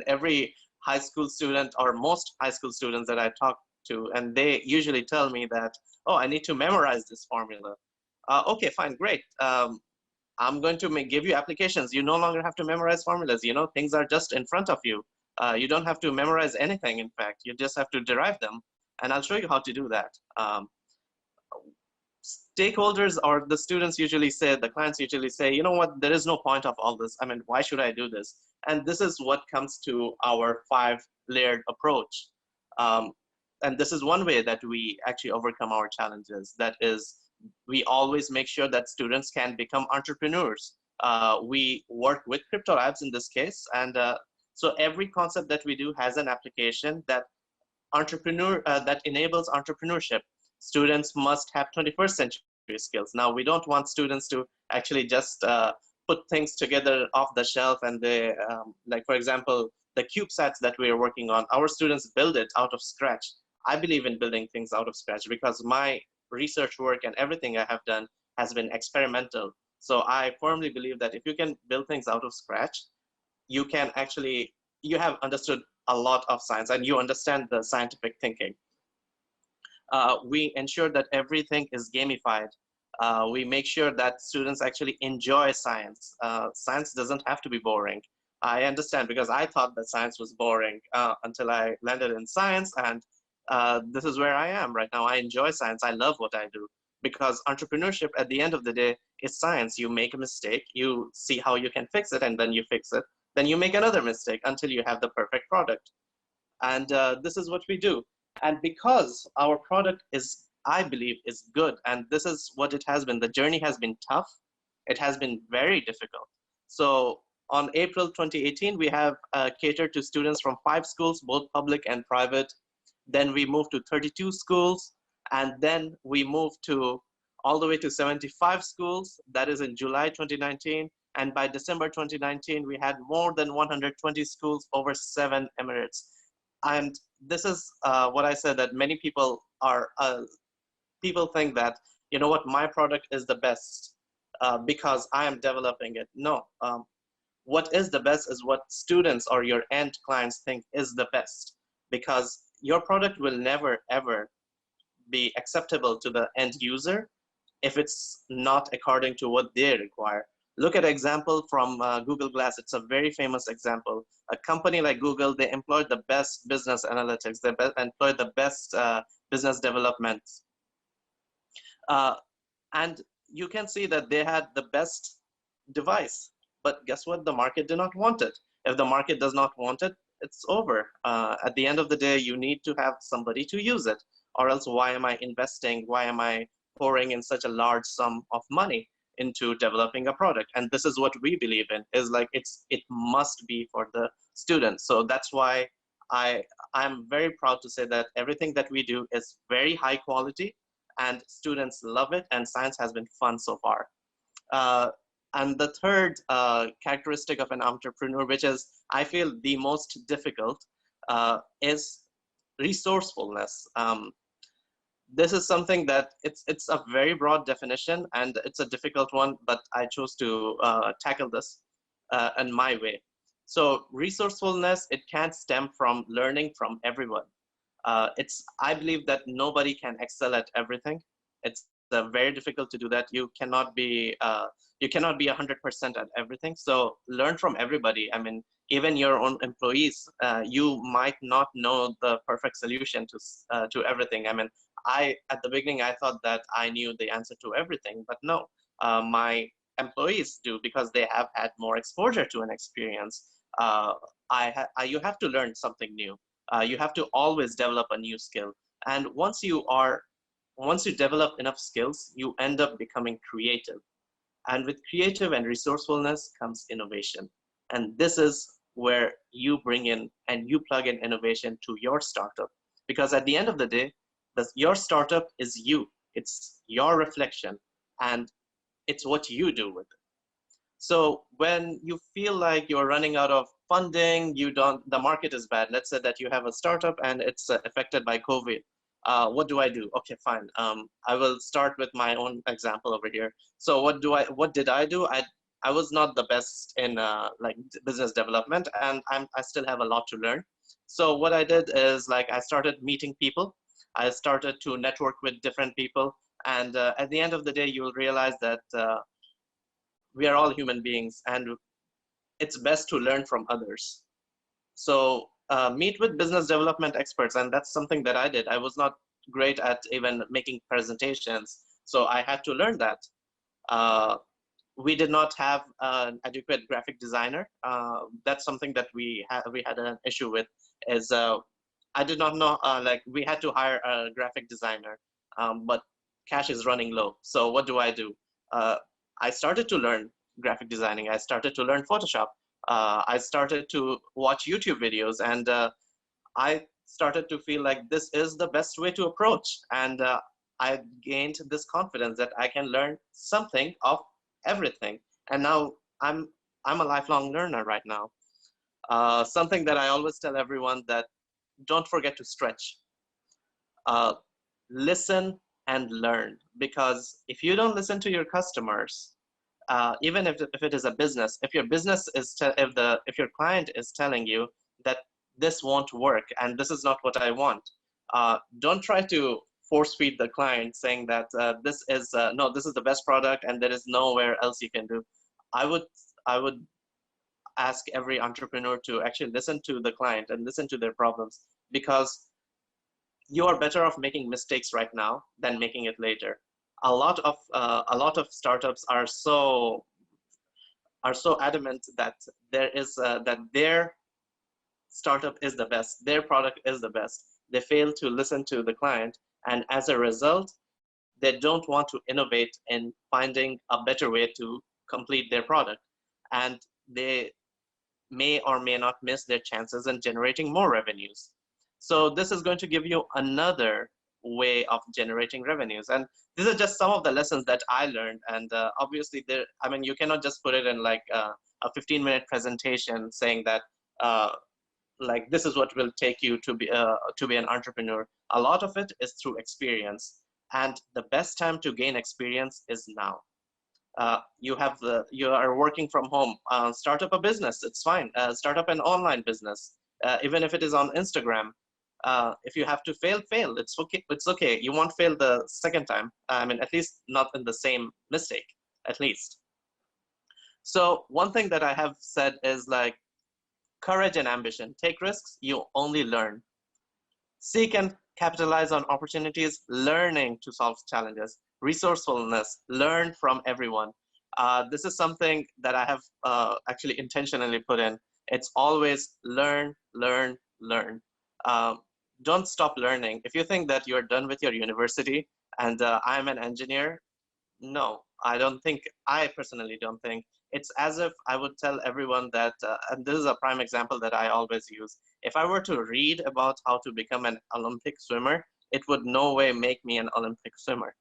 every high school student, or most high school students that I talk to, and they usually tell me that, oh, I need to memorize this formula. Okay, fine, great. I'm going to give you applications. You no longer have to memorize formulas. Things are just in front of you. You don't have to memorize anything, in fact. You just have to derive them, and I'll show you how to do that. Stakeholders or the students usually say, the clients usually say, you know what, there is no point of all this. Why should I do this? And this is what comes to our 5-layered approach. And this is one way that we actually overcome our challenges. That is, we always make sure that students can become entrepreneurs. We work with Krypto Labs in this case. And so every concept that we do has an application that that enables entrepreneurship. Students must have 21st century skills. Now, we don't want students to actually just put things together off the shelf, and they, for example, the CubeSats that we are working on, our students build it out of scratch. I believe in building things out of scratch because my research work and everything I have done has been experimental. So I firmly believe that if you can build things out of scratch, you have understood a lot of science and you understand the scientific thinking. We ensure that everything is gamified. We make sure that students actually enjoy science. Science doesn't have to be boring. I understand, because I thought that science was boring until I landed in science, and this is where I am right now. I enjoy science. I love what I do, because entrepreneurship at the end of the day is science. You make a mistake, you see how you can fix it, and then you fix it. Then you make another mistake until you have the perfect product. And this is what we do. And because our product is, I believe, is good, and this is what it has been. The journey has been tough. It has been very difficult. So on April 2018, we have catered to students from 5 schools, both public and private. Then we moved to 32 schools, and then we moved to all the way to 75 schools. That is in July 2019. And by December 2019, we had more than 120 schools over 7 emirates. And this is what I said, that many people are, people think that, you know what, my product is the best because I am developing it. No, what is the best is what students or your end clients think is the best, because your product will never, ever be acceptable to the end user if it's not according to what they require. Look at example from Google Glass. It's a very famous example. A company like Google, they employed the best business analytics. They employed the best business development. And you can see that they had the best device. But guess what? The market did not want it. If the market does not want it, it's over. At the end of the day, you need to have somebody to use it. Or else, why am I investing? Why am I pouring in such a large sum of money into developing a product? And this is what we believe in, is like it must be for the students. So that's why I'm very proud to say that everything that we do is very high quality and students love it, and science has been fun so far. And the third characteristic of an entrepreneur, which is I feel the most difficult, is resourcefulness. This is something that it's a very broad definition and it's a difficult one, but I chose to tackle this in my way. So resourcefulness, it can't stem from learning from everyone. I believe that nobody can excel at everything. It's very difficult to do that. You cannot be 100% at everything. So learn from everybody. I mean, even your own employees, you might not know the perfect solution to everything. I mean, at the beginning, I thought that I knew the answer to everything, but no, my employees do, because they have had more exposure to an experience. You have to learn something new. You have to always develop a new skill. And once you develop enough skills, you end up becoming creative. And with creative and resourcefulness comes innovation. And this is where you bring in and you plug in innovation to your startup. Because at the end of the day, your startup is you. It's your reflection, and it's what you do with it. So when you feel like you're running out of funding, the market is bad. Let's say that you have a startup and it's affected by COVID. What do I do? Okay, fine. I will start with my own example over here. So what did I do? I was not the best in like business development, and I still have a lot to learn. So what I did is, like, I started meeting people. I started to network with different people. And at the end of the day, you will realize that we are all human beings, and it's best to learn from others. So meet with business development experts, and that's something that I did. I was not great at even making presentations, so I had to learn that. We did not have an adequate graphic designer. That's something that we had an issue with, is I did not know, like, we had to hire a graphic designer, but cash is running low. So what do? I started to learn graphic designing. I started to learn Photoshop. I started to watch YouTube videos, and I started to feel like this is the best way to approach. And I gained this confidence that I can learn something of everything. And now I'm a lifelong learner right now. Something that I always tell everyone, that don't forget to stretch. Listen and learn, because if you don't listen to your customers, even if it is a business, if your business is if your client is telling you that this won't work and this is not what I want. Don't try to force feed the client saying that this is no, this is the best product and there is nowhere else you can do. I would ask every entrepreneur to actually listen to the client and listen to their problems, because you are better off making mistakes right now than making it later. A lot of startups are so adamant that their startup is the best, their product is the best. They fail to listen to the client, and as a result, they don't want to innovate in finding a better way to complete their product, and they may or may not miss their chances in generating more revenues. So this is going to give you another way of generating revenues. And these are just some of the lessons that I learned. And obviously, I mean, you cannot just put it in like a 15-minute presentation saying that like this is what will take you to be an entrepreneur. A lot of it is through experience, and the best time to gain experience is now. You are working from home. Start up a business. It's fine. Start up an online business, even if it is on Instagram. If you have to fail. It's okay. It's okay. You won't fail the second time. I mean, at least not in the same mistake. At least. So one thing that I have said is like courage and ambition. Take risks. You only learn. Seek and capitalize on opportunities. Learning to solve challenges. Resourcefulness, learn from everyone. This is something that I have actually intentionally put in. It's always learn, learn, learn. Don't stop learning. If you think that you're done with your university and I'm an engineer, no, I personally don't think. It's as if I would tell everyone that, and this is a prime example that I always use. If I were to read about how to become an Olympic swimmer, it would no way make me an Olympic swimmer.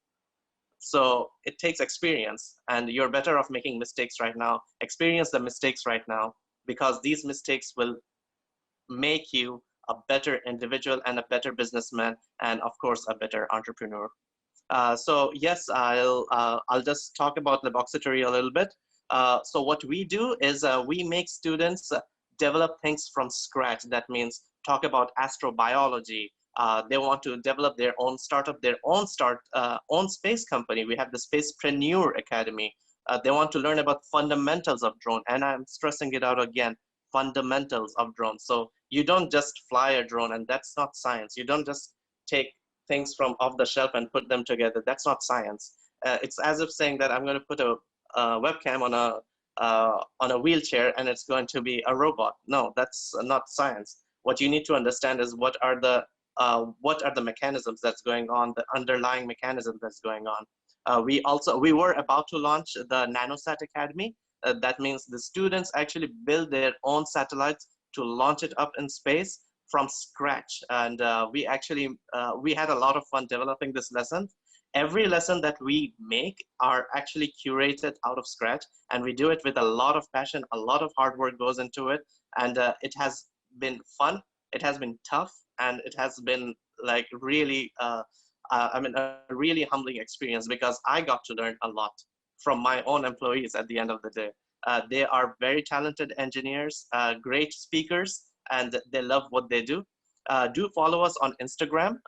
So it takes experience, and you're better off making mistakes right now. Experience the mistakes right now, because these mistakes will make you a better individual and a better businessman, and of course, a better entrepreneur. So yes, I'll just talk about Laboxitory a little bit. So what we do is we make students develop things from scratch. That means talk about astrobiology. They want to develop their own startup, their own own space company. We have the Spacepreneur Academy. They want to learn about fundamentals of drone, and I'm stressing it out again, fundamentals of drones. So you don't just fly a drone, and that's not science. You don't just take things from off the shelf and put them together. That's not science. It's as if saying that I'm going to put a webcam on a wheelchair and it's going to be a robot. No, that's not science. What you need to understand is what are the mechanisms that's going on, the underlying mechanism that's going on. We were about to launch the Nanosat Academy. That means the students actually build their own satellites to launch it up in space from scratch. And we had a lot of fun developing this lesson. Every lesson that we make are actually curated out of scratch, and we do it with a lot of passion. A lot of hard work goes into it, and it has been fun. It has been tough, and it has been like really, a really humbling experience, because I got to learn a lot from my own employees at the end of the day. They are very talented engineers, great speakers, and they love what they do. Do follow us on Instagram,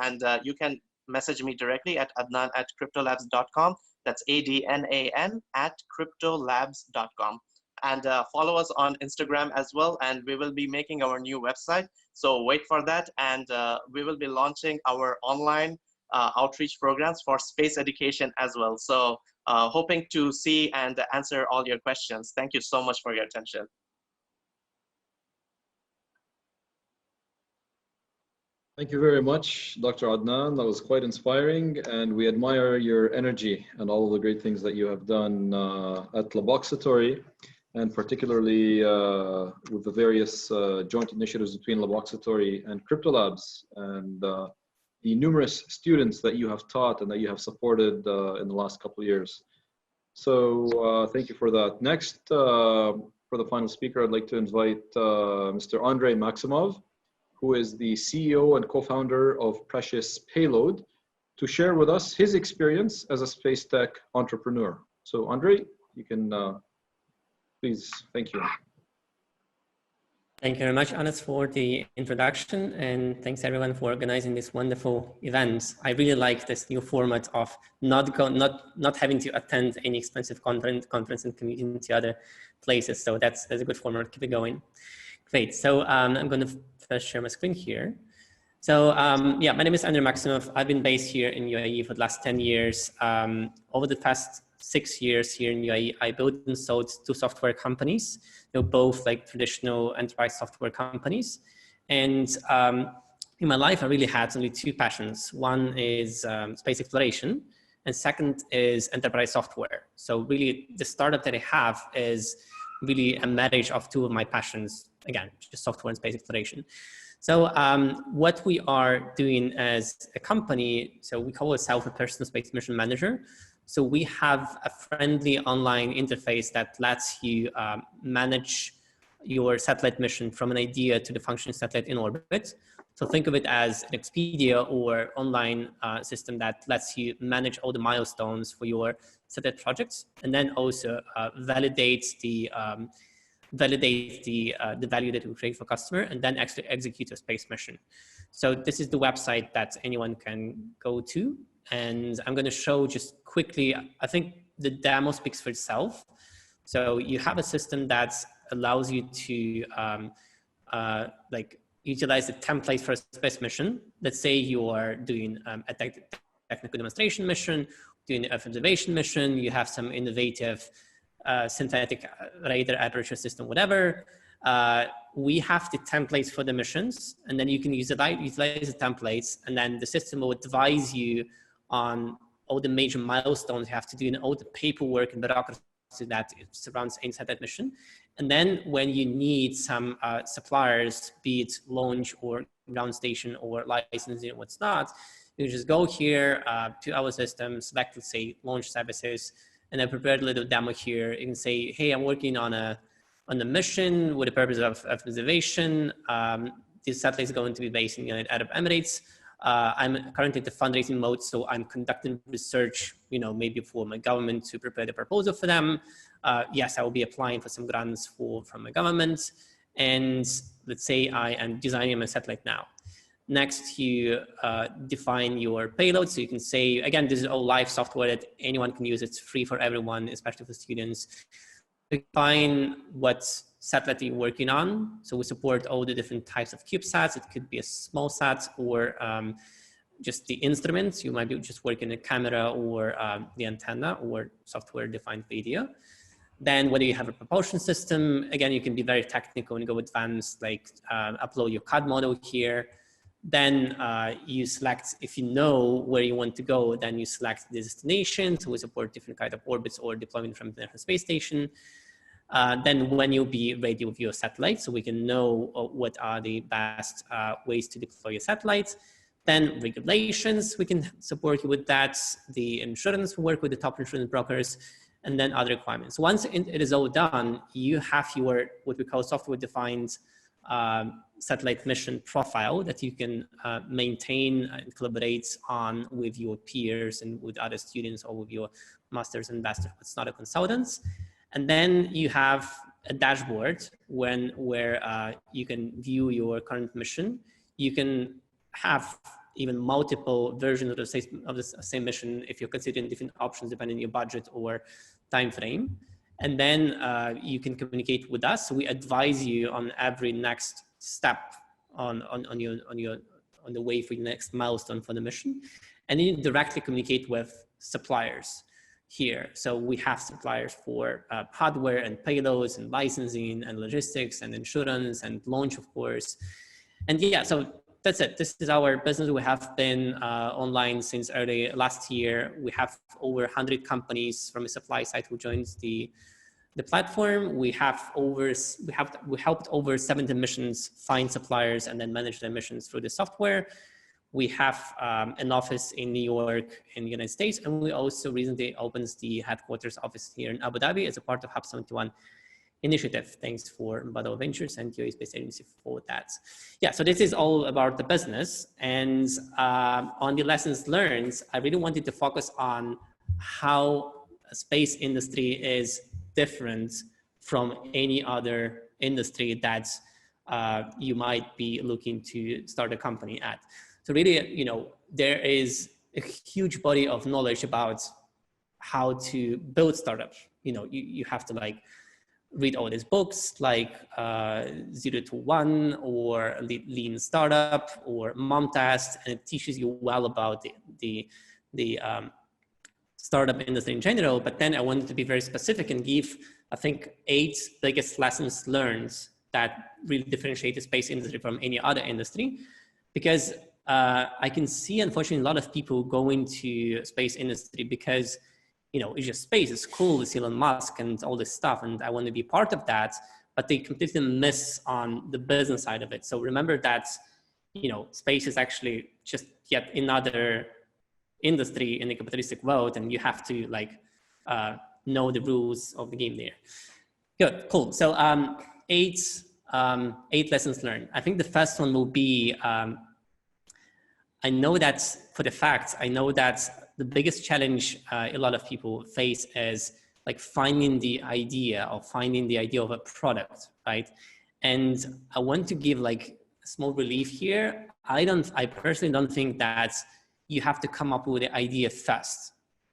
and you can message me directly at adnan@kryptolabs.com. That's ADNAN @kryptolabs.com. And follow us on Instagram as well. And we will be making our new website. So wait for that. And we will be launching our online outreach programs for space education as well. So hoping to see and answer all your questions. Thank you so much for your attention. Thank you very much, Dr. Adnan. That was quite inspiring, and we admire your energy and all of the great things that you have done at Laboxitory, and particularly with the various joint initiatives between Laboxitory and Krypto Labs, and the numerous students that you have taught and that you have supported in the last couple of years. So thank you for that. Next, for the final speaker, I'd like to invite Mr. Andrei Maximov, who is the CEO and co-founder of Precious Payload, to share with us his experience as a space tech entrepreneur. So Andrei, you can please, thank you. Thank you very much, Anas, for the introduction, and thanks everyone for organizing this wonderful event. I really like this new format of not having to attend any expensive conference and commuting to other places. So that's a good format. Keep it going. Great. So I'm going to first share my screen here. So yeah, my name is Andrew Maximov. I've been based here in UAE for the last 10 years. Over the past 6 years here in UAE, I built and sold 2 software companies. They're both like traditional enterprise software companies. And in my life, I really had only 2 passions. One is space exploration, and second is enterprise software. So really the startup that I have is really a marriage of 2 of my passions. Again, just software and space exploration. So what we are doing as a company, so we call ourselves a personal space mission manager. So we have a friendly online interface that lets you manage your satellite mission from an idea to the functioning satellite in orbit. So think of it as an Expedia or online system that lets you manage all the milestones for your satellite projects, and then also validates the value that we create for customer, and then actually execute a space mission. So this is the website that anyone can go to. And I'm going to show just quickly, I think the demo speaks for itself. So you have a system that allows you to like utilize the template for a space mission. Let's say you are doing a technical demonstration mission, doing an observation mission, you have some innovative synthetic radar aperture system, whatever. We have the templates for the missions, and then you can utilize the templates, and then the system will advise you on all the major milestones you have to do and all the paperwork and bureaucracy that surrounds inside that mission. And then when you need some suppliers, be it launch or ground station or licensing or what's not, you just go here to our system, select, let's say, launch services, and I prepared a little demo here. You can say, hey, I'm working on a mission with the purpose of observation. This satellite is going to be based in the United Arab Emirates. I'm currently in the fundraising mode, so I'm conducting research, maybe for my government to prepare the proposal for them. Yes, I will be applying for some grants from my government. And let's say I am designing my satellite now. Next, you define your payload. So you can say, again, this is all live software that anyone can use. It's free for everyone, especially for students. Define what satellite you're working on. So we support all the different types of CubeSats. It could be a small sat or just the instruments. You might be just working a camera or the antenna or software-defined video. Then whether you have a propulsion system, again, you can be very technical and go advanced, like upload your CAD model here. Then you select, if you know where you want to go, then you select the destination. So we support different kind of orbits or deployment from the International Space Station. Then when you'll be ready with your satellite, so we can know what are the best ways to deploy your satellite. Then regulations, we can support you with that. The insurance, we work with the top insurance brokers, and then other requirements. Once it is all done, you have your, what we call software-defined satellite mission profile that you can maintain and collaborate on with your peers and with other students or with your masters and bachelor, it's not a consultants. And then you have a dashboard where you can view your current mission. You can have even multiple versions of the same mission if you're considering different options depending on your budget or time frame. And then you can communicate with us. So we advise you on every next step on the way for your next milestone for the mission. And then you directly communicate with suppliers here. So we have suppliers for hardware and payloads and licensing and logistics and insurance and launch, of course. And yeah, so that's it. This is our business. We have been online since early last year. We have over 100 companies from the supply side who joined the platform. We helped over 70 missions find suppliers and then manage their missions through the software. We have an office in New York in the United States, and we also recently opened the headquarters office here in Abu Dhabi as a part of Hub 71 initiative. Thanks for Badal Ventures and UAE Space Agency for that. Yeah, so this is all about the business. And on the lessons learned, I really wanted to focus on how a space industry is different from any other industry that you might be looking to start a company at. So really, you know, there is a huge body of knowledge about how to build startups. You know, you have to like read all these books like 0 to 1 or Lean Startup or Mom Test, and it teaches you well about the startup industry in general. But then I wanted to be very specific and give, I think, 8 biggest lessons learned that really differentiate the space industry from any other industry. Because I can see, unfortunately, a lot of people go into space industry because, you know, it's just space, it's cool, it's Elon Musk and all this stuff, and I want to be part of that, but they completely miss on the business side of it. So remember that, you know, space is actually just yet another industry in the capitalistic world, and you have to like know the rules of the game there. Good, cool. So 8 lessons learned. I think the first one will be, I know that for the fact, I know that the biggest challenge a lot of people face is like finding the idea of a product, right? And I want to give like a small relief here. I personally don't think that you have to come up with the idea first,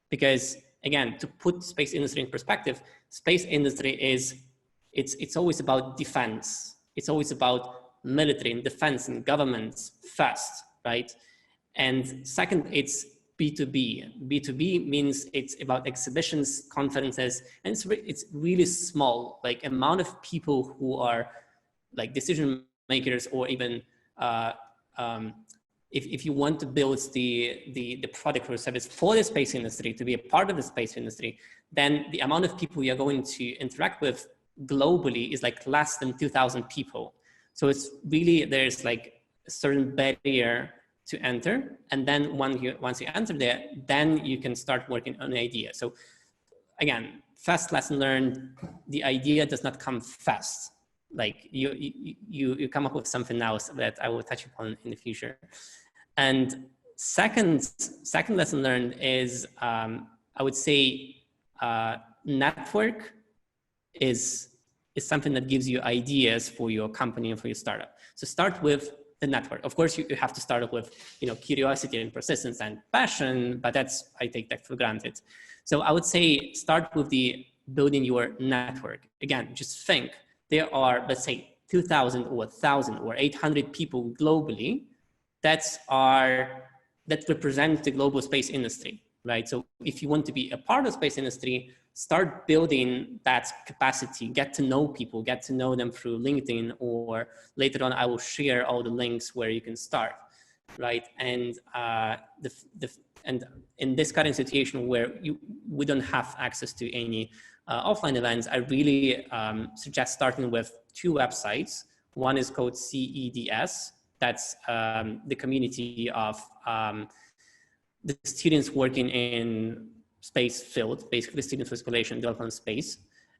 because again, to put space industry in perspective, space industry is, it's always about defense. It's always about military and defense and governments first, right? And second, it's B2B. B2B means it's about exhibitions, conferences, and it's really small, like amount of people who are like decision makers, or even if you want to build the product or service for the space industry, to be a part of the space industry, then the amount of people you're going to interact with globally is like less than 2,000 people. So it's really, there's like a certain barrier to enter. And then once you enter there, then you can start working on an idea. So again, first lesson learned, the idea does not come fast. Like you come up with something else that I will touch upon in the future. And second lesson learned is, I would say, network is something that gives you ideas for your company and for your startup. So start with the network. Of course, you have to start with, you know, curiosity and persistence and passion, but I take that for granted. So I would say start with the building your network. Again, just think there are, let's say, 2,000 or 1,000 or 800 people globally that represent the global space industry, right? So if you want to be a part of space industry, start building that capacity, get to know people, get to know them through LinkedIn, or later on, I will share all the links where you can start, right? And and in this current situation where we don't have access to any offline events, I really suggest starting with 2 websites. One is called CEDS. That's the community of the students working in space field, basically students for speculation development space,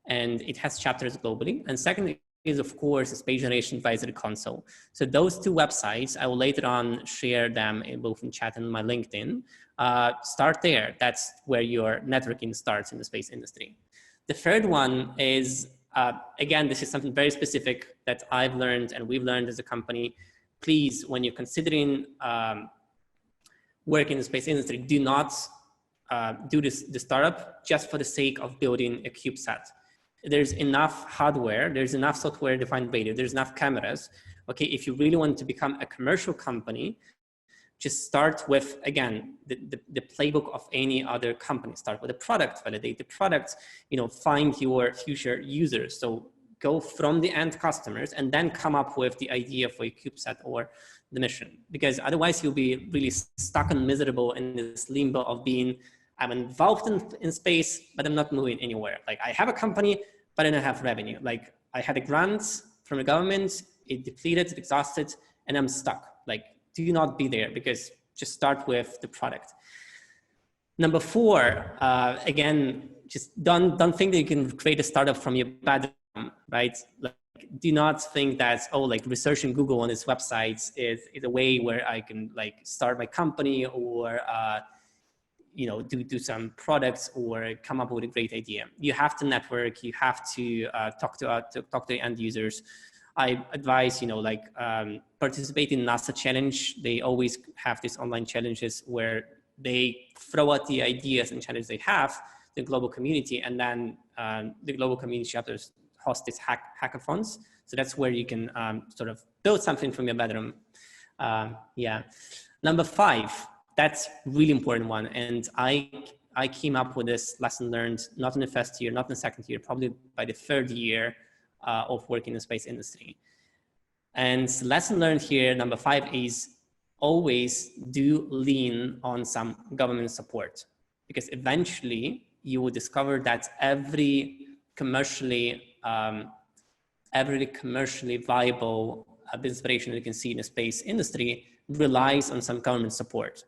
and it has chapters globally. And second is, of course, a Space Generation Advisory Console. So those 2 websites, I will later on share them both in chat and my LinkedIn. Start there. That's where your networking starts in the space industry. The third one is, again, this is something very specific that I've learned and we've learned as a company. Please, when you're considering work in the space industry, do not do the startup just for the sake of building a CubeSat. There's enough hardware, there's enough software-defined radio, there's enough cameras. Okay, if you really want to become a commercial company, just start with, again, the playbook of any other company. Start with a product, validate the product, you know, find your future users. So go from the end customers and then come up with the idea for a CubeSat or the mission. Because otherwise you'll be really stuck and miserable in this limbo of being, I'm involved in space, but I'm not moving anywhere. Like I have a company, but I don't have revenue. Like I had a grant from the government, it depleted, it exhausted, and I'm stuck. Like, do not be there, because just start with the product. Number 4, again, just don't think that you can create a startup from your bedroom, right? Like, do not think that, oh, like researching Google on its websites is a way where I can like start my company or, you know, do some products or come up with a great idea. You have to network, you have to talk to end users. I advise, like participate in NASA challenge. They always have these online challenges where they throw out the ideas and challenges they have to the global community, and then the global community chapters host these hackathons. So that's where you can sort of build something from your bedroom. Yeah. Number 5, that's really important one. And I came up with this lesson learned, not in the first year, not in the second year, probably by the 3rd year of working in the space industry. And lesson learned here, number 5, is always do lean on some government support, because eventually you will discover that every commercially viable business operation that you can see in the space industry relies on some government support.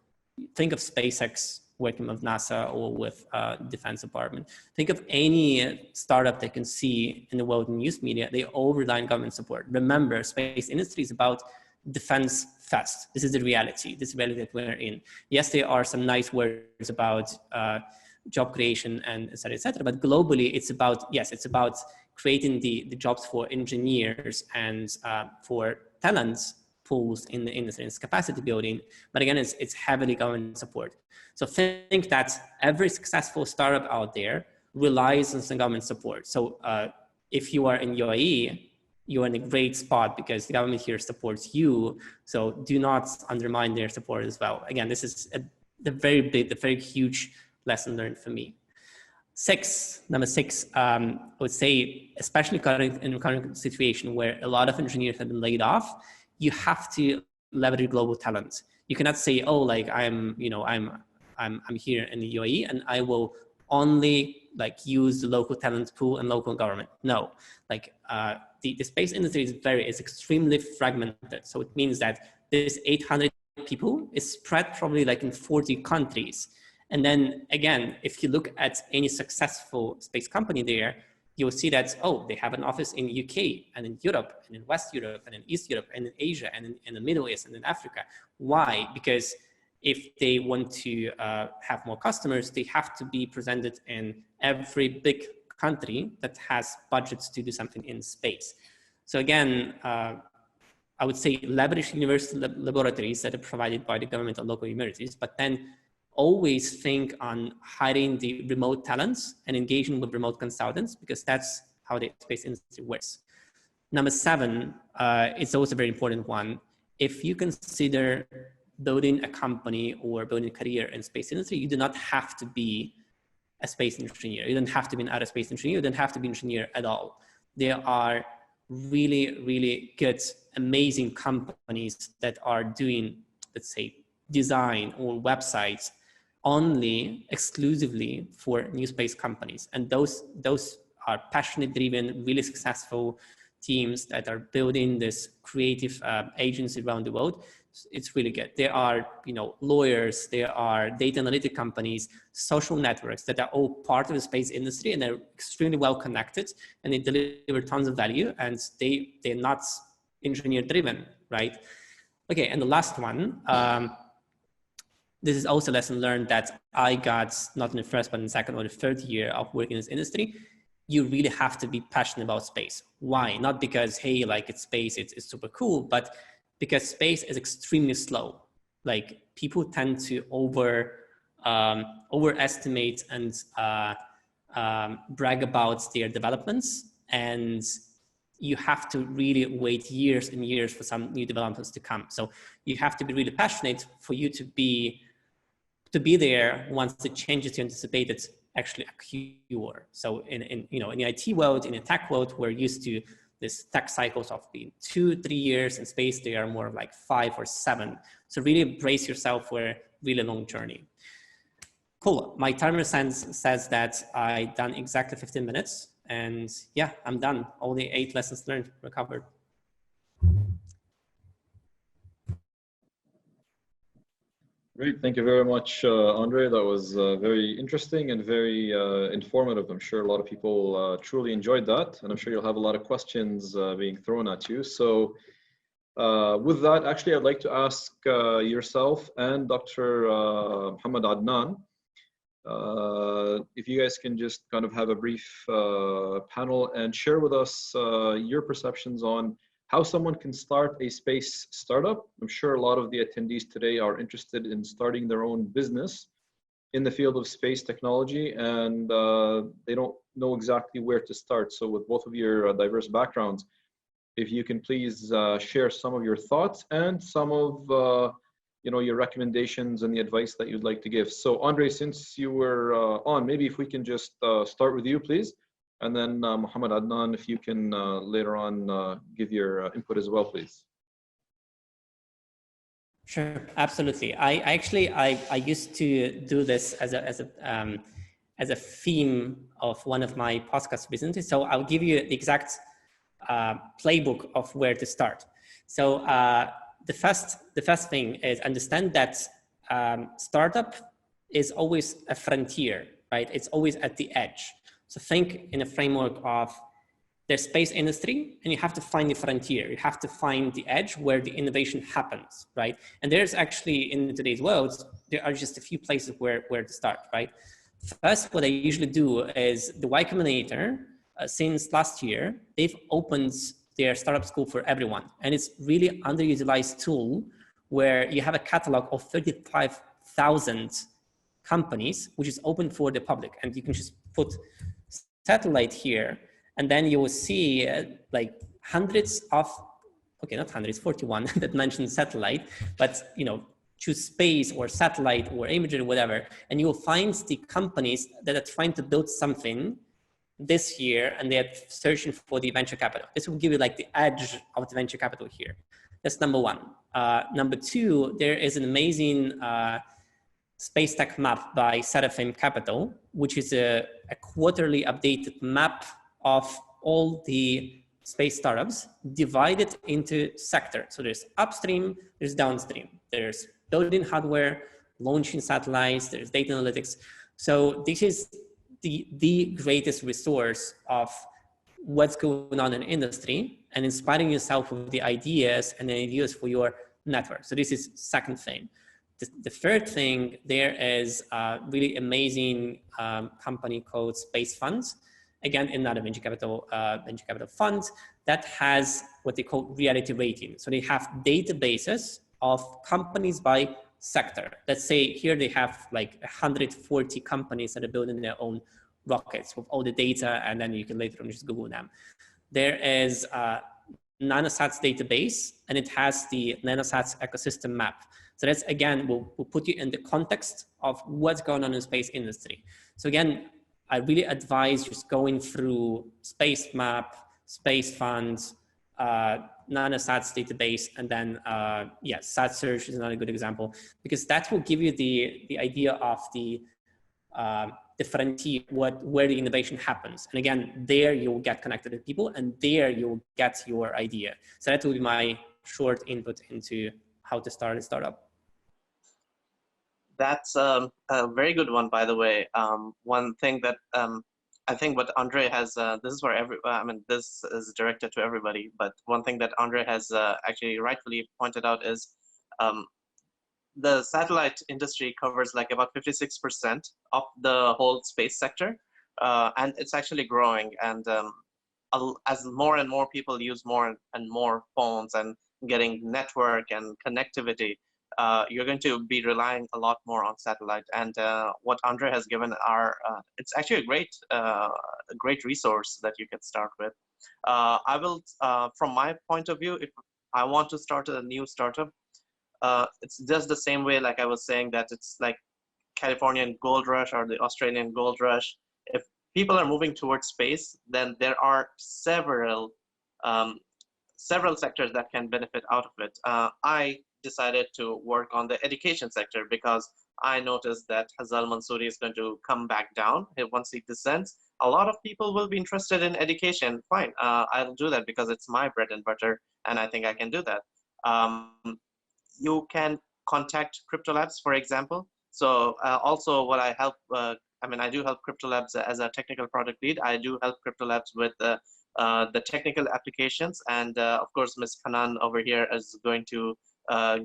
Think of SpaceX working with NASA or with Defense Department. Think of any startup that you can see in the world news media, they all rely on government support. Remember, space industry is about defense first. This is the reality. This is the reality that we're in. Yes, there are some nice words about job creation and et cetera, but globally it's about, yes, it's about creating the jobs for engineers and for talents pools in the industry, it's capacity building, but again, it's heavily government support. So think that every successful startup out there relies on some government support. So if you are in UAE, you're in a great spot because the government here supports you. So do not undermine their support as well. Again, this is the very huge lesson learned for me. Number 6, I would say, especially in the current situation where a lot of engineers have been laid off, you have to leverage global talent. You cannot say, oh, like I'm here in the UAE and I will only like use the local talent pool and local government. No, like the space industry is extremely fragmented. So it means that this 800 people is spread probably like in 40 countries. And then again, if you look at any successful space company there, you'll see that, oh, they have an office in UK and in Europe and in West Europe and in East Europe and in Asia and in the Middle East and in Africa. Why? Because if they want to have more customers, they have to be presented in every big country that has budgets to do something in space. So again, I would say leverage university laboratories that are provided by the government or local universities, but then always think on hiring the remote talents and engaging with remote consultants, because that's how the space industry works. Number 7, it's also a very important one. If you consider building a company or building a career in space industry, you do not have to be a space engineer. You don't have to be an aerospace engineer. You don't have to be an engineer at all. There are really, really good, amazing companies that are doing, let's say, design or websites only exclusively for new space companies. And those are passionate driven, really successful teams that are building this creative agency around the world. It's really good. There are, lawyers, there are data analytic companies, social networks that are all part of the space industry, and they're extremely well connected and they deliver tons of value, and they're not engineer driven, right? Okay, and the last one, this is also a lesson learned that I got not in the first, but in the second or the 3rd year of working in this industry. You really have to be passionate about space. Why? Not because, hey, like it's space, it's super cool, but because space is extremely slow. Like people tend to overestimate and brag about their developments, and you have to really wait years and years for some new developments to come. So you have to be really passionate for you to be there once the changes you anticipated actually occur. So in the IT world, in the tech world, we're used to this tech cycles of being 2-3 years. In space, they are more like 5 or 7. So really brace yourself for a really long journey. Cool. My timer says that I done exactly 15 minutes. And yeah, I'm done. All the 8 lessons learned were covered. Great. Thank you very much, Andre. That was very interesting and very informative. I'm sure a lot of people truly enjoyed that. And I'm sure you'll have a lot of questions being thrown at you. So with that, actually, I'd like to ask yourself and Dr. Muhammad Adnan, if you guys can just kind of have a brief panel and share with us your perceptions on how someone can start a space startup. I'm sure a lot of the attendees today are interested in starting their own business in the field of space technology, and they don't know exactly where to start. So with both of your diverse backgrounds, if you can please share some of your thoughts and some of your recommendations and the advice that you'd like to give. So Andre, since you were on, maybe if we can just start with you, please. And then Muhammad Adnan, if you can later on give your input as well, please. Sure, absolutely. I used to do this as a theme of one of my podcast businesses. So I'll give you the exact playbook of where to start. So the first thing is understand that startup is always a frontier, right? It's always at the edge. So think in a framework of the space industry, and you have to find the frontier. You have to find the edge where the innovation happens, right? And there's actually, in today's world, there are just a few places where to start, right? First, what I usually do is the Y Combinator, since last year, they've opened their startup school for everyone. And it's really underutilized tool where you have a catalog of 35,000 companies, which is open for the public. And you can just put satellite here, and then you will see like hundreds of, okay, not hundreds, 41 that mentioned satellite, but choose space or satellite or imagery or whatever. And you will find the companies that are trying to build something this year, and they're searching for the venture capital. This will give you like the edge of the venture capital here. That's number one. Number two, there is an amazing space tech map by Seraphim Capital, which is a quarterly updated map of all the space startups divided into sectors. So there's upstream, there's downstream, there's building hardware, launching satellites, there's data analytics. So this is the greatest resource of what's going on in industry and inspiring yourself with the ideas and the ideas for your network. So this is second thing. The third thing, there is a really amazing company called Space Funds. Again, another venture capital fund that has what they call reality rating. So they have databases of companies by sector. Let's say here they have like 140 companies that are building their own rockets with all the data, and then you can later on just Google them. There is a nanosats database, and it has the nanosats ecosystem map. So that's, again, will put you in the context of what's going on in the space industry. So again, I really advise just going through Space Map, Space Funds, nanosats database, and then sat search is another good example, because that will give you the idea of the frontier, where the innovation happens. And again, there you'll get connected with people, and there you'll get your idea. So that will be my short input into how to start a startup. That's a very good one, by the way. One thing that I think what Andre has, this is for this is directed to everybody, but one thing that Andre has actually rightfully pointed out is the satellite industry covers like about 56% of the whole space sector, and it's actually growing. And as more and more people use more and more phones and getting network and connectivity, you're going to be relying a lot more on satellite. And what Andre has given are, it's actually a great resource that you can start with. I will, from my point of view, if I want to start a new startup, it's just the same way, like I was saying, that it's like Californian gold rush or the Australian gold rush. If people are moving towards space, then there are several sectors that can benefit out of it. I decided to work on the education sector because I noticed that Hazal Mansouri is going to come back down once he descends. A lot of people will be interested in education. Fine, I'll do that because it's my bread and butter, and I think I can do that. You can contact Krypto Labs, for example. So also what I help, I do help Krypto Labs as a technical product lead. I do help Krypto Labs with the technical applications. And of course, Ms. Kanan over here is going to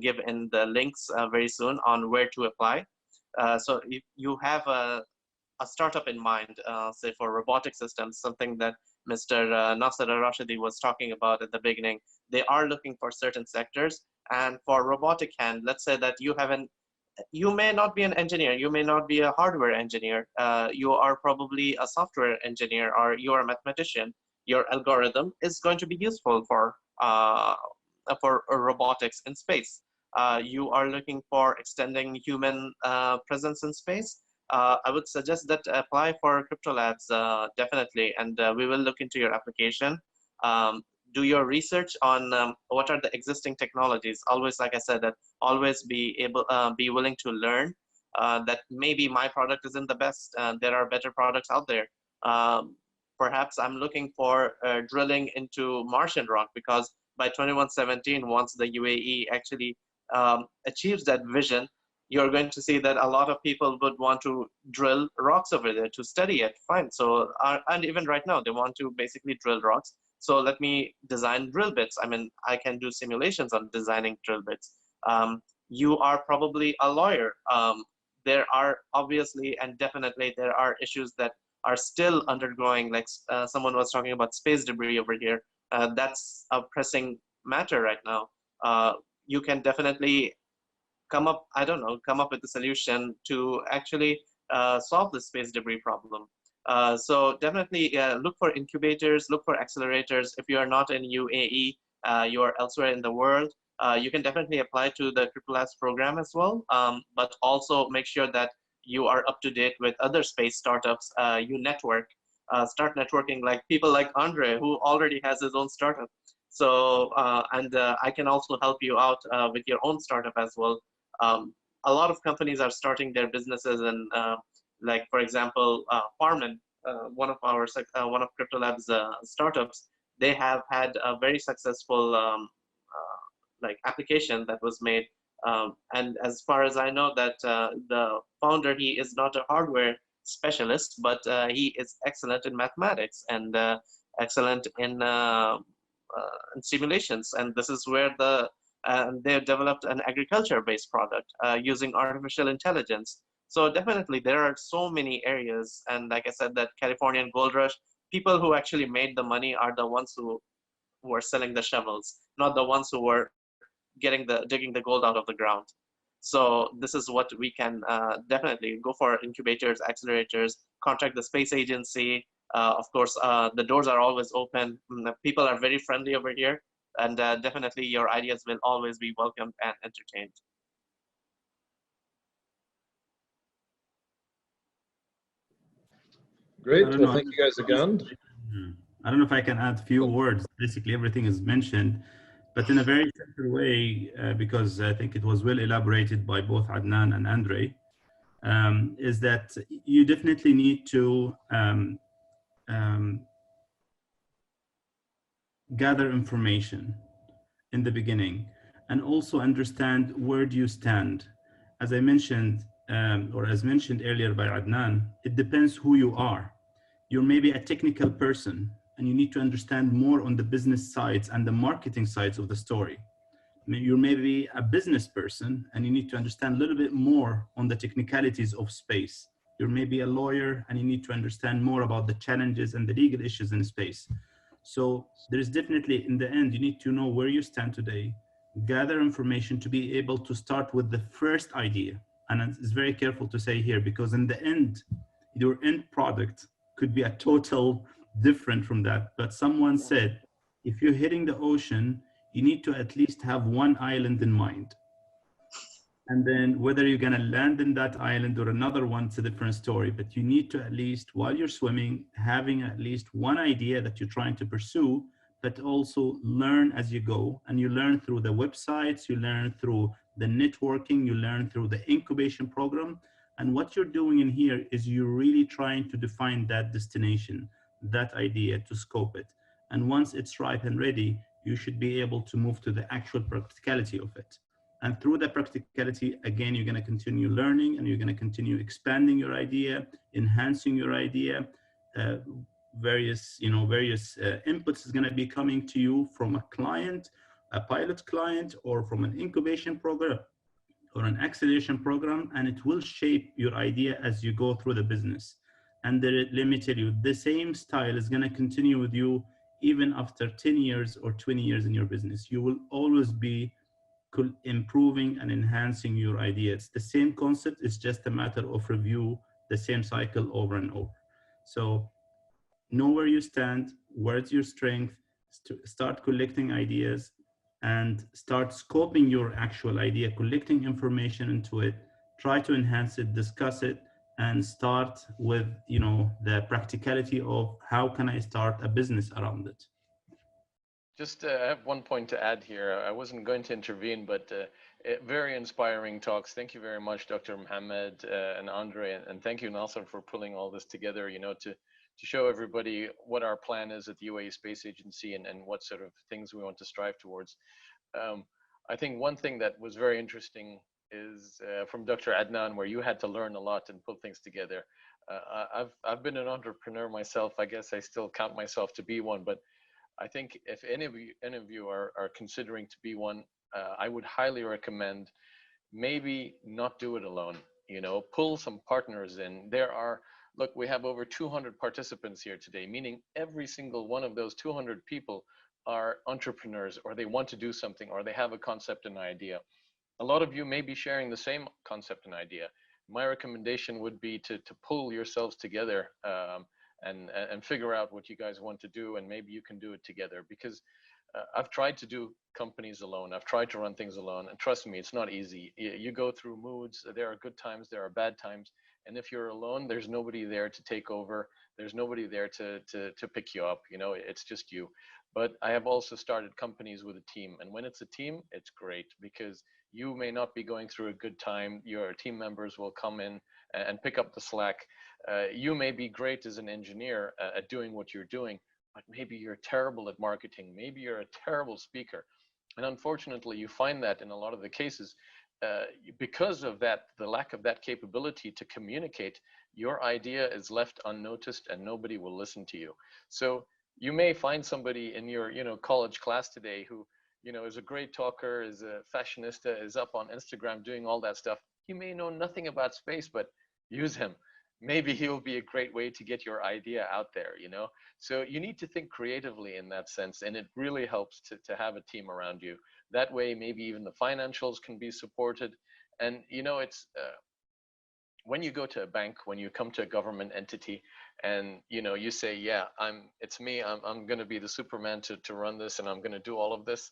give in the links very soon on where to apply. So if you have a startup in mind, say for robotic systems, something that Mr. Nasser Al-Rashidi was talking about at the beginning, they are looking for certain sectors. And for robotic hand, let's say that you may not be an engineer, you may not be a hardware engineer, you are probably a software engineer, or you are a mathematician. Your algorithm is going to be useful for robotics in space. You are looking for extending human presence in space. I would suggest that apply for Krypto Labs, definitely, and we will look into your application. Do your research on what are the existing technologies. Always, like I said, that always be willing to learn that maybe my product isn't the best. There are better products out there. Perhaps I'm looking for drilling into Martian rock, because by 2117, once the UAE actually achieves that vision, you're going to see that a lot of people would want to drill rocks over there to study it. Fine. So, and even right now, they want to basically drill rocks. So let me design drill bits. I mean, I can do simulations on designing drill bits. You are probably a lawyer. There are obviously and definitely there are issues that are still undergoing, like someone was talking about space debris over here. That's a pressing matter right now. You can definitely come up with a solution to actually solve the space debris problem. So definitely look for incubators, look for accelerators. If you are not in UAE, you are elsewhere in the world, you can definitely apply to the Krypto Labs program as well. But also make sure that you are up to date with other space startups. You network, start networking like people like Andre, who already has his own startup. So, I can also help you out with your own startup as well. A lot of companies are starting their businesses, and like, for example, Farman, one of Krypto Labs startups, they have had a very successful like application that was made. And as far as I know, that the founder, he is not a hardware specialist, but he is excellent in mathematics and excellent in simulations. And this is where they've developed an agriculture-based product using artificial intelligence. So definitely there are so many areas. And like I said, that Californian gold rush, people who actually made the money are the ones who were selling the shovels, not the ones who were digging the gold out of the ground. So this is what we can definitely go for: incubators, accelerators, contact the space agency. Of course, the doors are always open. People are very friendly over here, and definitely your ideas will always be welcomed and entertained. Great. Well, thank you guys again. I don't know if I can add a few words. Basically, everything is mentioned, but in a very simple way, because I think it was well elaborated by both Adnan and Andre, is that you definitely need to gather information in the beginning, and also understand where do you stand. As I mentioned, or as mentioned earlier by Adnan, it depends who you are. You're maybe a technical person, and you need to understand more on the business sides and the marketing sides of the story. You're maybe a business person, and you need to understand a little bit more on the technicalities of space. You're maybe a lawyer, and you need to understand more about the challenges and the legal issues in space. So there is definitely, in the end, you need to know where you stand today, gather information to be able to start with the first idea. And it's very careful to say here, because in the end, your end product could be a total different from that. But someone said, if you're hitting the ocean, you need to at least have one island in mind. And then whether you're going to land in that island or another one, it's a different story. But you need to, at least while you're swimming, having at least one idea that you're trying to pursue, but also learn as you go. And you learn through the websites, you learn through the networking, you learn through the incubation program. And what you're doing in here is you're really trying to define that destination, that idea, to scope it. And once it's ripe and ready, you should be able to move to the actual practicality of it. And through the practicality, again, you're going to continue learning, and you're going to continue expanding your idea, enhancing your idea. Various inputs is going to be coming to you from a client, a pilot client, or from an incubation program or an acceleration program, and it will shape your idea as you go through the business. And let me tell you, the same style is going to continue with you even after 10 years or 20 years in your business, you will always be improving and enhancing your idea. It's the same concept, it's just a matter of review the same cycle over and over. So know where you stand, where's your strength, start collecting ideas, and start scoping your actual idea, collecting information into it, try to enhance it, discuss it, and start with, you know, the practicality of how can I start a business around it. Just I have one point to add here. I wasn't going to intervene, but very inspiring talks. Thank you very much, Dr. Mohammed and Andre, and thank you, Nasser, for pulling all this together, you know, to show everybody what our plan is at the UAE Space Agency and what sort of things we want to strive towards. I think one thing that was very interesting is from Dr. Adnan, where you had to learn a lot and pull things together. I've been an entrepreneur myself. I guess I still count myself to be one, but I think if any of you are considering to be one, I would highly recommend maybe not do it alone. You know, pull some partners in. Look, we have over 200 participants here today, meaning every single one of those 200 people are entrepreneurs, or they want to do something, or they have a concept and idea. A lot of you may be sharing the same concept and idea. My recommendation would be to pull yourselves together and figure out what you guys want to do, and maybe you can do it together, because I've tried to do companies alone. I've tried to run things alone, and trust me, it's not easy. You go through moods. There are good times, there are bad times, and if you're alone, there's nobody there to take over. There's nobody there to pick you up. You know, it's just you. But I have also started companies with a team, and when it's a team, it's great, because you may not be going through a good time. Your team members will come in and pick up the slack. You may be great as an engineer at doing what you're doing, but maybe you're terrible at marketing. Maybe you're a terrible speaker. And unfortunately, you find that in a lot of the cases, because of that, the lack of that capability to communicate, your idea is left unnoticed and nobody will listen to you. So you may find somebody in your, you know, college class today who, you know, is a great talker, is a fashionista, is up on Instagram doing all that stuff. You may know nothing about space, but use him. Maybe he will be a great way to get your idea out there, you know? So you need to think creatively in that sense, and it really helps to have a team around you. That way, maybe even the financials can be supported. And, you know, it's, when you go to a bank, when you come to a government entity and, you know, you say, yeah, it's me, I'm going to be the Superman to run this, and I'm going to do all of this.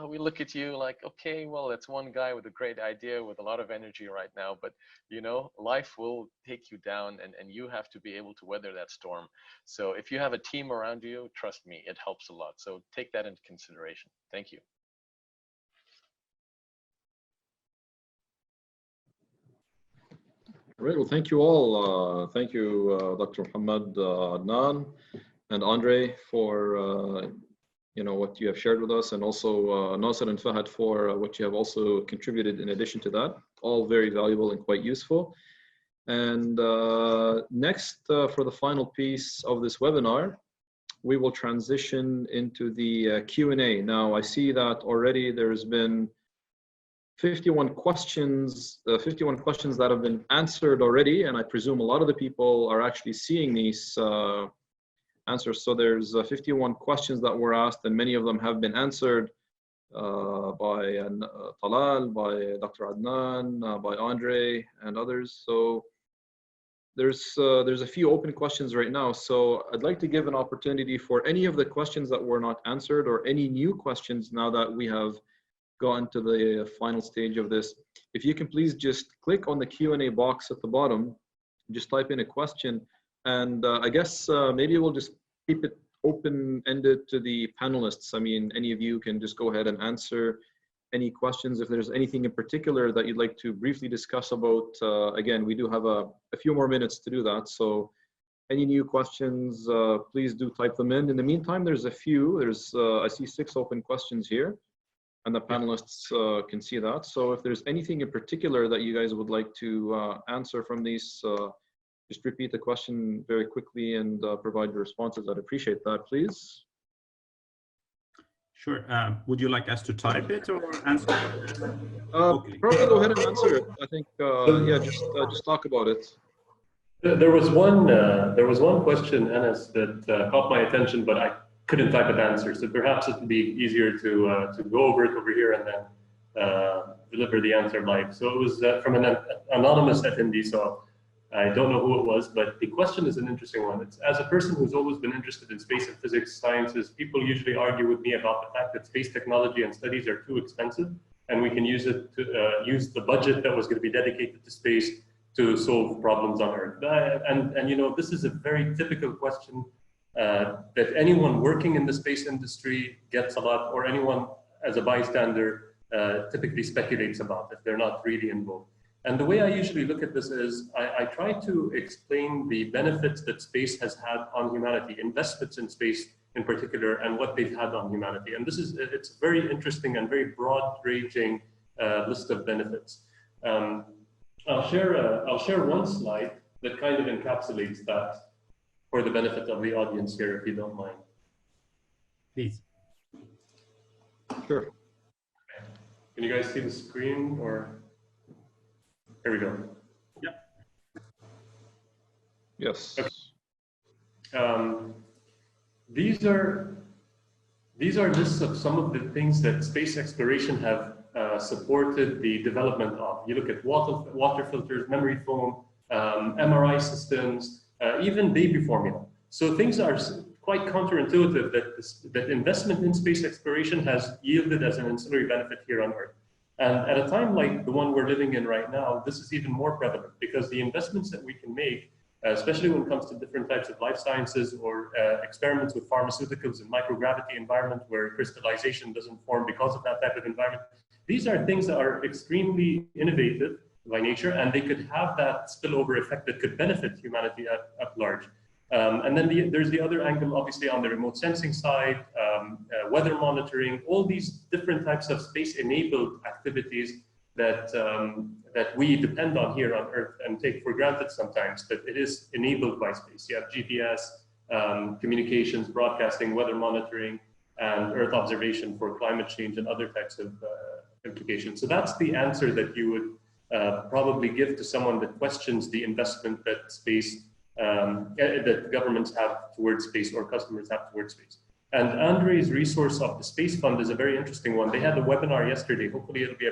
We look at you like, okay, well, it's one guy with a great idea with a lot of energy right now, but, you know, life will take you down, and you have to be able to weather that storm. So if you have a team around you, trust me, it helps a lot. So take that into consideration. Thank you. Great. Well, thank you all. Thank you, Dr. Mohammed, Adnan, and Andre for you know, what you have shared with us, and also Nasser and Fahad for what you have also contributed in addition to that. All very valuable and quite useful. And next, for the final piece of this webinar, we will transition into the Q&A. Now, I see that already there's been 51 questions that have been answered already, and I presume a lot of the people are actually seeing these answers. So there's 51 questions that were asked, and many of them have been answered by Talal, by Dr. Adnan, by Andre, and others. So there's a few open questions right now. So I'd like to give an opportunity for any of the questions that were not answered, or any new questions now that we have gone to the final stage of this. If you can please just click on the Q&A box at the bottom, just type in a question, and I guess maybe we'll just keep it open-ended to the panelists. I mean, any of you can just go ahead and answer any questions. If there's anything in particular that you'd like to briefly discuss about, again, we do have a few more minutes to do that. So any new questions, please do type them in. In the meantime, there's a few. I see 6 open questions here, and the panelists can see that. So if there's anything in particular that you guys would like to answer from these, just repeat the question very quickly and provide your responses. I'd appreciate that, please. Sure. Would you like us to type it or answer? Okay. Probably go ahead and answer it. I think, yeah, just talk about it. There was one question, Anas, that caught my attention, but couldn't type an answer. So perhaps it would be easier to go over it over here and then deliver the answer live. So it was from an anonymous attendee, so I don't know who it was, but the question is an interesting one. It's, as a person who's always been interested in space and physics sciences, people usually argue with me about the fact that space technology and studies are too expensive, and we can use it to use the budget that was going to be dedicated to space to solve problems on Earth. And you know, this is a very typical question that anyone working in the space industry gets a lot, or anyone as a bystander typically speculates about if they're not really involved. And the way I usually look at this is I try to explain the benefits that space has had on humanity, investments in space in particular, and what they've had on humanity. And this is, it's a very interesting and very broad-ranging list of benefits. I'll share one slide that kind of encapsulates that for the benefit of the audience here, if you don't mind. Please. Sure. Can you guys see the screen, or? Here we go. Yep. Yes. Okay. These are lists of some of the things that space exploration have supported the development of. You look at water filters, memory foam, MRI systems, even baby formula. So things are quite counterintuitive that investment in space exploration has yielded as an ancillary benefit here on Earth. And at a time like the one we're living in right now, this is even more prevalent because the investments that we can make, especially when it comes to different types of life sciences or experiments with pharmaceuticals in microgravity environment where crystallization doesn't form because of that type of environment. These are things that are extremely innovative by nature, and they could have that spillover effect that could benefit humanity at large. And then there's the other angle, obviously, on the remote sensing side, weather monitoring, all these different types of space-enabled activities that that we depend on here on Earth and take for granted sometimes, that it is enabled by space. You have GPS, communications, broadcasting, weather monitoring, and Earth observation for climate change and other types of implications. So that's the answer that you would probably give to someone that questions the investment that space, that governments have towards space or customers have towards space. And Andre's resource of the Space Fund is a very interesting one. They had a webinar yesterday. Hopefully it'll be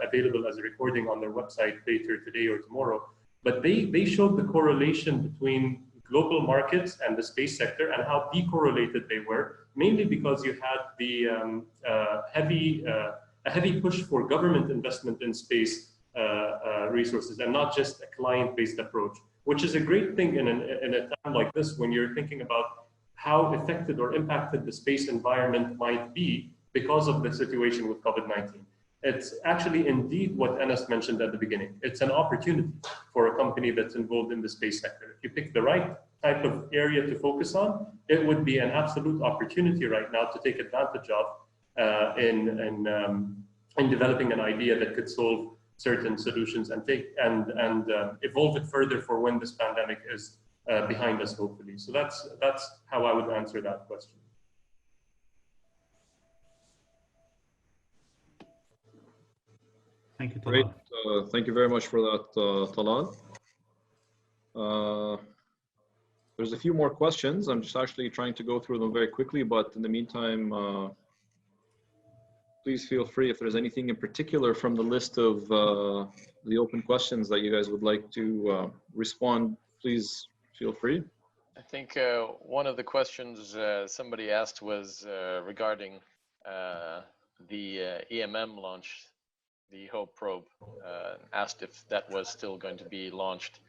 available as a recording on their website later today or tomorrow. But they showed the correlation between global markets and the space sector and how decorrelated they were, mainly because you had the a heavy push for government investment in space resources and not just a client-based approach, which is a great thing in a time like this when you're thinking about how affected or impacted the space environment might be because of the situation with COVID-19. It's actually indeed what Enes mentioned at the beginning. It's an opportunity for a company that's involved in the space sector. If you pick the right type of area to focus on, it would be an absolute opportunity right now to take advantage of in developing an idea that could solve certain solutions and evolve it further for when this pandemic is behind us, hopefully. So that's how I would answer that question. Thank you, Talal. Great. Thank you very much for that, Talal. There's a few more questions. I'm just actually trying to go through them very quickly, but in the meantime, please feel free if there's anything in particular from the list of the open questions that you guys would like to respond, please feel free. I think one of the questions somebody asked was regarding the EMM launch, the HOPE probe, asked if that was still going to be launched.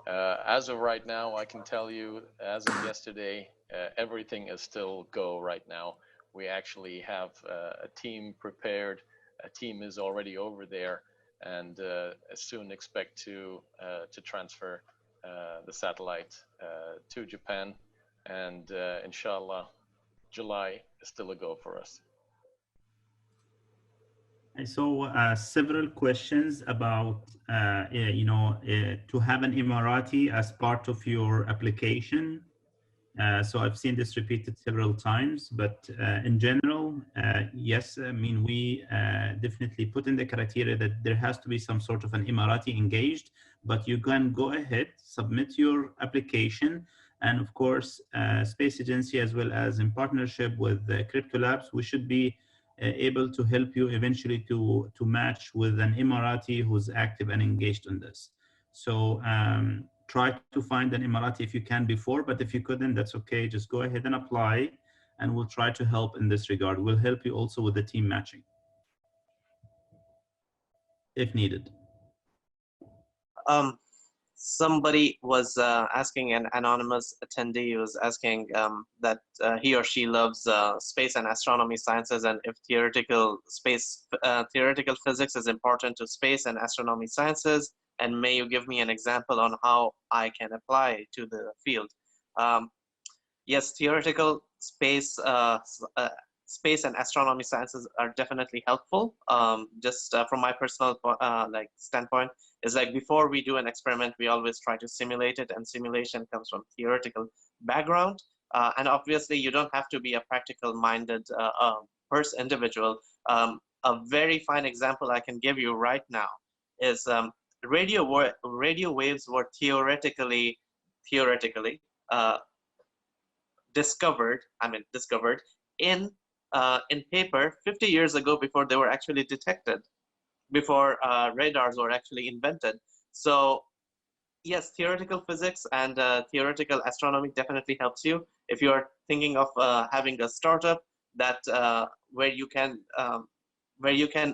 As of right now, I can tell you, as of yesterday, everything is still go right now. We actually have a team prepared. A team is already over there, and soon expect to transfer the satellite to Japan. And inshallah, July is still a go for us. I saw several questions about, to have an Emirati as part of your application. So I've seen this repeated several times, but in general, yes, I mean, we definitely put in the criteria that there has to be some sort of an Emirati engaged, but you can go ahead, submit your application, And of course, Space Agency, as well as in partnership with Krypto Labs, we should be able to help you eventually to match with an Emirati who's active and engaged in this. So try to find an Emirati if you can before, but if you couldn't, that's okay. Just go ahead and apply, and we'll try to help in this regard. We'll help you also with the team matching if needed. Somebody was asking, an anonymous attendee was asking that he or she loves space and astronomy sciences, and if theoretical physics is important to space and astronomy sciences, and may you give me an example on how I can apply to the field? Yes, theoretical space and astronomy sciences are definitely helpful. Just from my personal standpoint, is like before we do an experiment, we always try to simulate it, and simulation comes from theoretical background. And obviously, you don't have to be a practical-minded individual. A very fine example I can give you right now is radio waves were theoretically discovered in paper 50 years ago, before they were actually detected, before radars were actually invented. So yes, theoretical physics and theoretical astronomy definitely helps you if you are thinking of having a startup that where you can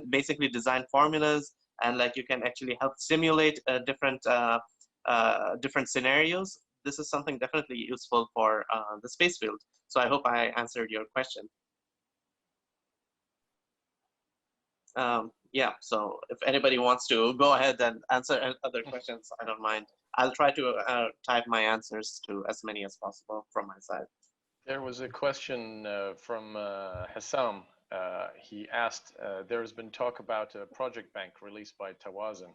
basically design formulas, and like you can actually help simulate different scenarios. This is something definitely useful for the space field. So I hope I answered your question. Yeah, so if anybody wants to go ahead and answer other questions, I don't mind. I'll try to type my answers to as many as possible from my side. There was a question from Hassam. He asked, there's been talk about a project bank released by Tawazun.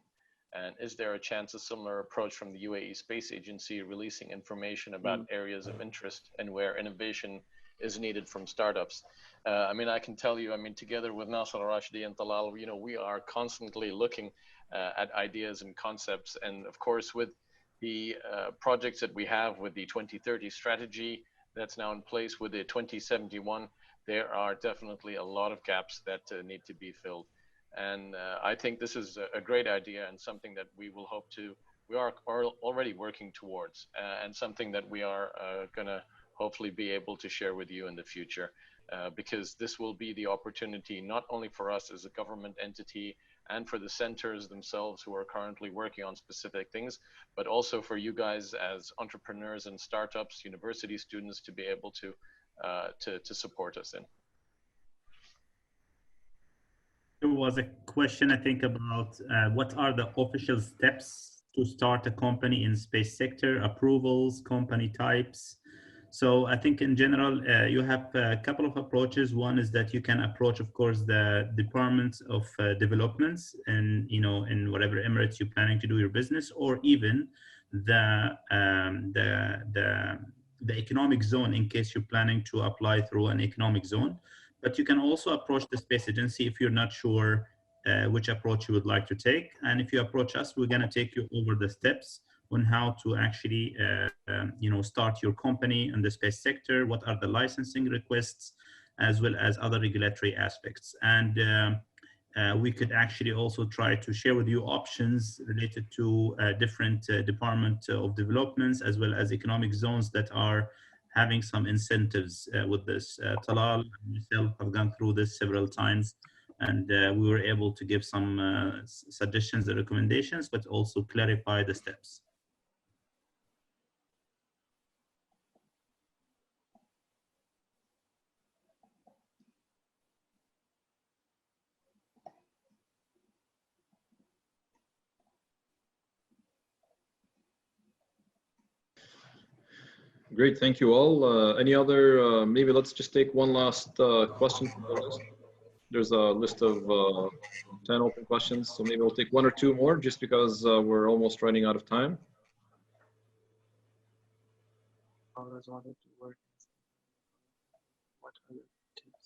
And is there a chance a similar approach from the UAE Space Agency releasing information about areas of interest and where innovation is needed from startups? I mean, I can tell you, I mean, together with Nasser Rashidi and Talal, you know, we are constantly looking at ideas and concepts. And of course, with the projects that we have with the 2030 strategy that's now in place, with the 2071, there are definitely a lot of gaps that need to be filled. And I think this is a great idea, and something that we will hope to, we are already working towards, and something that we are gonna hopefully be able to share with you in the future, because this will be the opportunity not only for us as a government entity and for the centers themselves who are currently working on specific things, but also for you guys as entrepreneurs and startups, university students, to be able to support us in. There was a question, I think, about what are the official steps to start a company in space sector, approvals, company types. So I think in general, you have a couple of approaches. One is that you can approach, of course, the Department of Developments and, you know, in whatever Emirates you're planning to do your business, or even the economic zone in case you're planning to apply through an economic zone. But you can also approach the space agency if you're not sure which approach you would like to take. And if you approach us, we're going to take you over the steps on how to actually you know, start your company in the space sector, what are the licensing requests, as well as other regulatory aspects. And we could actually also try to share with you options related to different Department of Developments, as well as economic zones that are having some incentives with this. Talal and myself have gone through this several times, and we were able to give some suggestions and recommendations, but also clarify the steps. Great, thank you all. Any other, maybe let's just take one last question from the list. There's a list of 10 open questions, so maybe we'll take one or two more just because we're almost running out of time.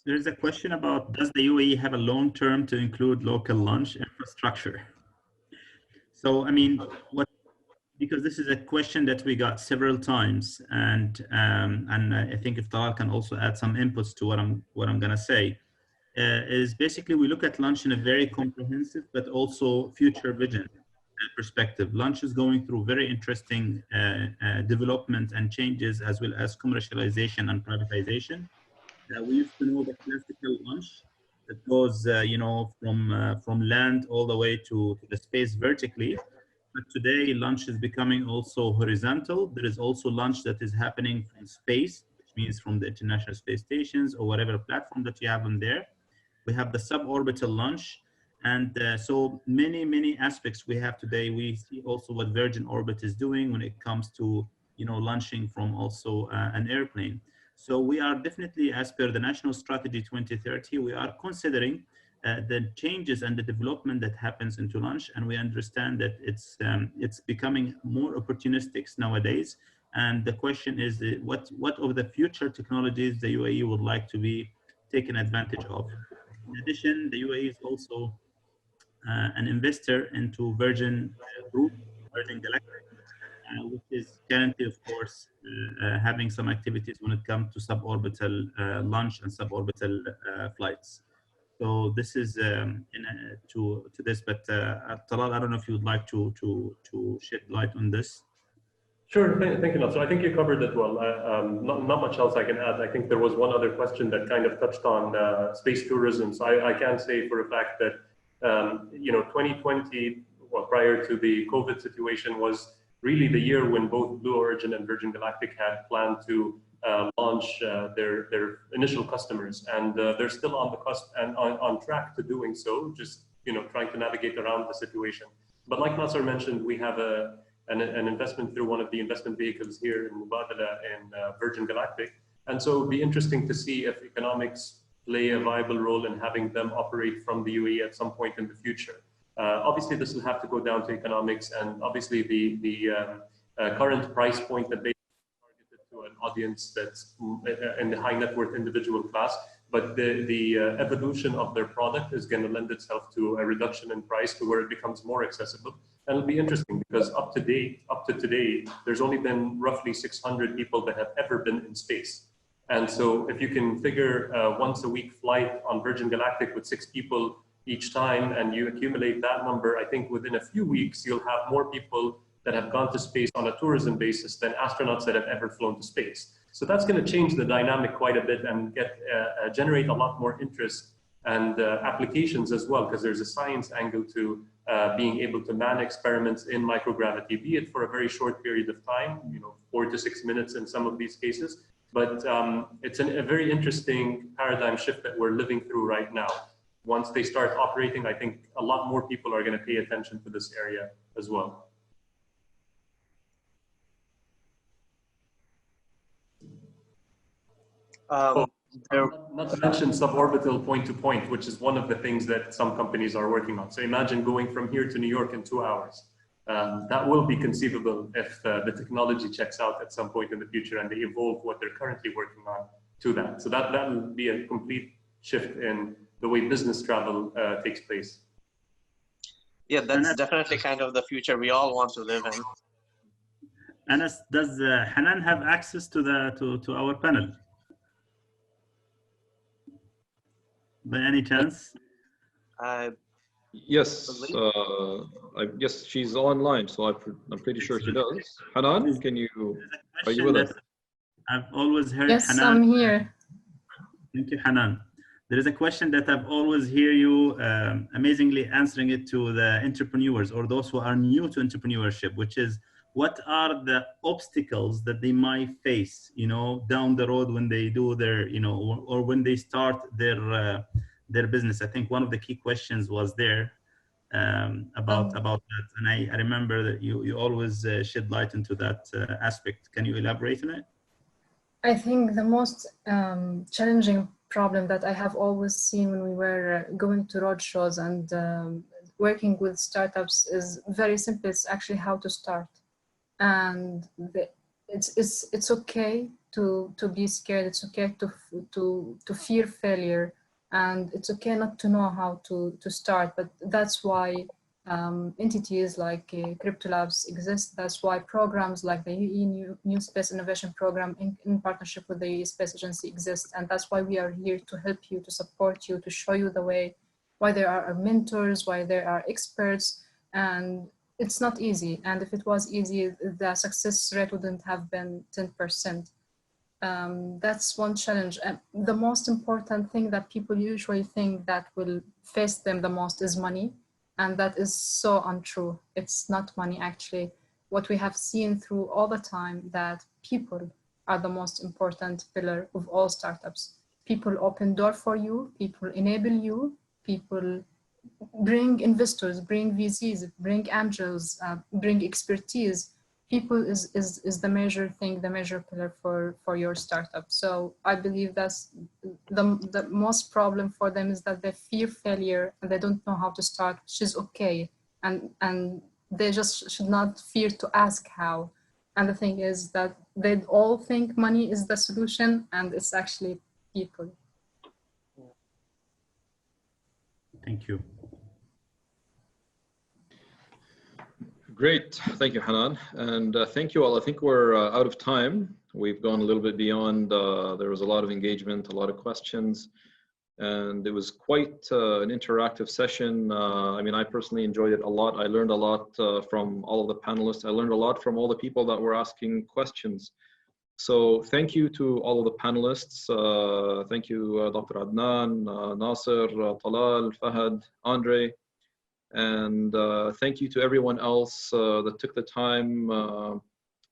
There's a question about, does the UAE have a long term to include local launch infrastructure? So, I mean, what because this is a question that we got several times, and I think if Talal can also add some inputs to what I'm gonna say, is basically we look at lunch in a very comprehensive but also future vision perspective. Lunch is going through very interesting development and changes, as well as commercialization and privatization. We used to know the classical lunch that goes, you know, from land all the way to the space vertically. But today, lunch is becoming also horizontal. There is also lunch that is happening from space, which means from the International Space Stations or whatever platform that you have on there. We have the suborbital launch. And so many aspects we have today. We see also what Virgin Orbit is doing when it comes to, you know, launching from also an airplane. So we are definitely, as per the National Strategy 2030, we are considering the changes and the development that happens into launch. And we understand that it's becoming more opportunistic nowadays. And the question is, what of the future technologies the UAE would like to be taken advantage of? In addition, the UAE is also an investor into Virgin Group, Virgin Galactic, which is currently, of course, having some activities when it comes to suborbital launch and suborbital flights. So this is to this, but Talal, I don't know if you would like to shed light on this. Sure, thank you, Nasser. I think you covered it well. Not much else I can add. I think there was one other question that kind of touched on space tourism. So I can say for a fact that, you know, 2020, well, prior to the COVID situation, was really the year when both Blue Origin and Virgin Galactic had planned to launch their initial customers, and they're still on the cusp and on track to doing so, just, you know, trying to navigate around the situation. But like Nasser mentioned, we have an investment through one of the investment vehicles here in Mubadala in Virgin Galactic. And so it'd be interesting to see if economics play a viable role in having them operate from the UAE at some point in the future. Obviously, this will have to go down to economics, and obviously the current price point that they targeted to an audience that's in the high net worth individual class, but the evolution of their product is going to lend itself to a reduction in price to where it becomes more accessible. And it'll be interesting because up to today, there's only been roughly 600 people that have ever been in space. And so if you can figure once a week flight on Virgin Galactic with 6 people each time, and you accumulate that number, I think within a few weeks, you'll have more people that have gone to space on a tourism basis than astronauts that have ever flown to space. So that's going to change the dynamic quite a bit and generate a lot more interest and applications as well, because there's a science angle to being able to man experiments in microgravity, be it for a very short period of time, you know, 4 to 6 minutes in some of these cases. But it's a very interesting paradigm shift that we're living through right now. Once they start operating, I think a lot more people are going to pay attention to this area as well. Not to mention suborbital point-to-point, which is one of the things that some companies are working on. So imagine going from here to New York in 2 hours. That will be conceivable if the technology checks out at some point in the future and they evolve what they're currently working on to that. So that will be a complete shift in the way business travel takes place. Yeah, that's definitely kind of the future we all want to live in. Anas, does Hanan have access to our panel? By any chance? Yes, I guess she's online, so I'm pretty sure she does. Hanan, are you with us? I've always heard. Yes, Hanan. I'm here. Thank you, Hanan. There is a question that I've always hear you amazingly answering it to the entrepreneurs or those who are new to entrepreneurship, which is, what are the obstacles that they might face, you know, down the road when they do their, you know, or when they start their business? I think one of the key questions was there about that, and I remember that you always shed light into that aspect. Can you elaborate on it? I think the most challenging problem that I have always seen when we were going to roadshows and working with startups is very simple. It's actually how to start. And it's okay to be scared. It's okay to fear failure, and it's okay not to know how to start. But that's why entities like Krypto Labs exist. That's why programs like the UAE New Space Innovation Program in partnership with the UAE Space Agency exist. And that's why we are here to help you, to support you, to show you the way, why there are mentors, why there are experts. And it's not easy. And if it was easy, the success rate wouldn't have been 10%. That's one challenge. The most important thing that people usually think that will face them the most is money. And that is so untrue. It's not money, actually. What we have seen through all the time, that people are the most important pillar of all startups. People open door for you, people enable you, people bring investors, bring VCs, bring angels, bring expertise. People is the major thing, the major pillar for your startup. So I believe that's the most problem for them, is that they fear failure and they don't know how to start, which is okay. And they just should not fear to ask how. And the thing is that they all think money is the solution, and it's actually people. Thank you. Great, thank you, Hanan, and thank you all. I think we're out of time. We've gone a little bit beyond. There was a lot of engagement, a lot of questions, and it was quite an interactive session. I mean, I personally enjoyed it a lot. I learned a lot from all of the panelists. I learned a lot from all the people that were asking questions. So thank you to all of the panelists. Thank you, Dr. Adnan, Nasser, Talal, Fahad, Andre. And thank you to everyone else that took the time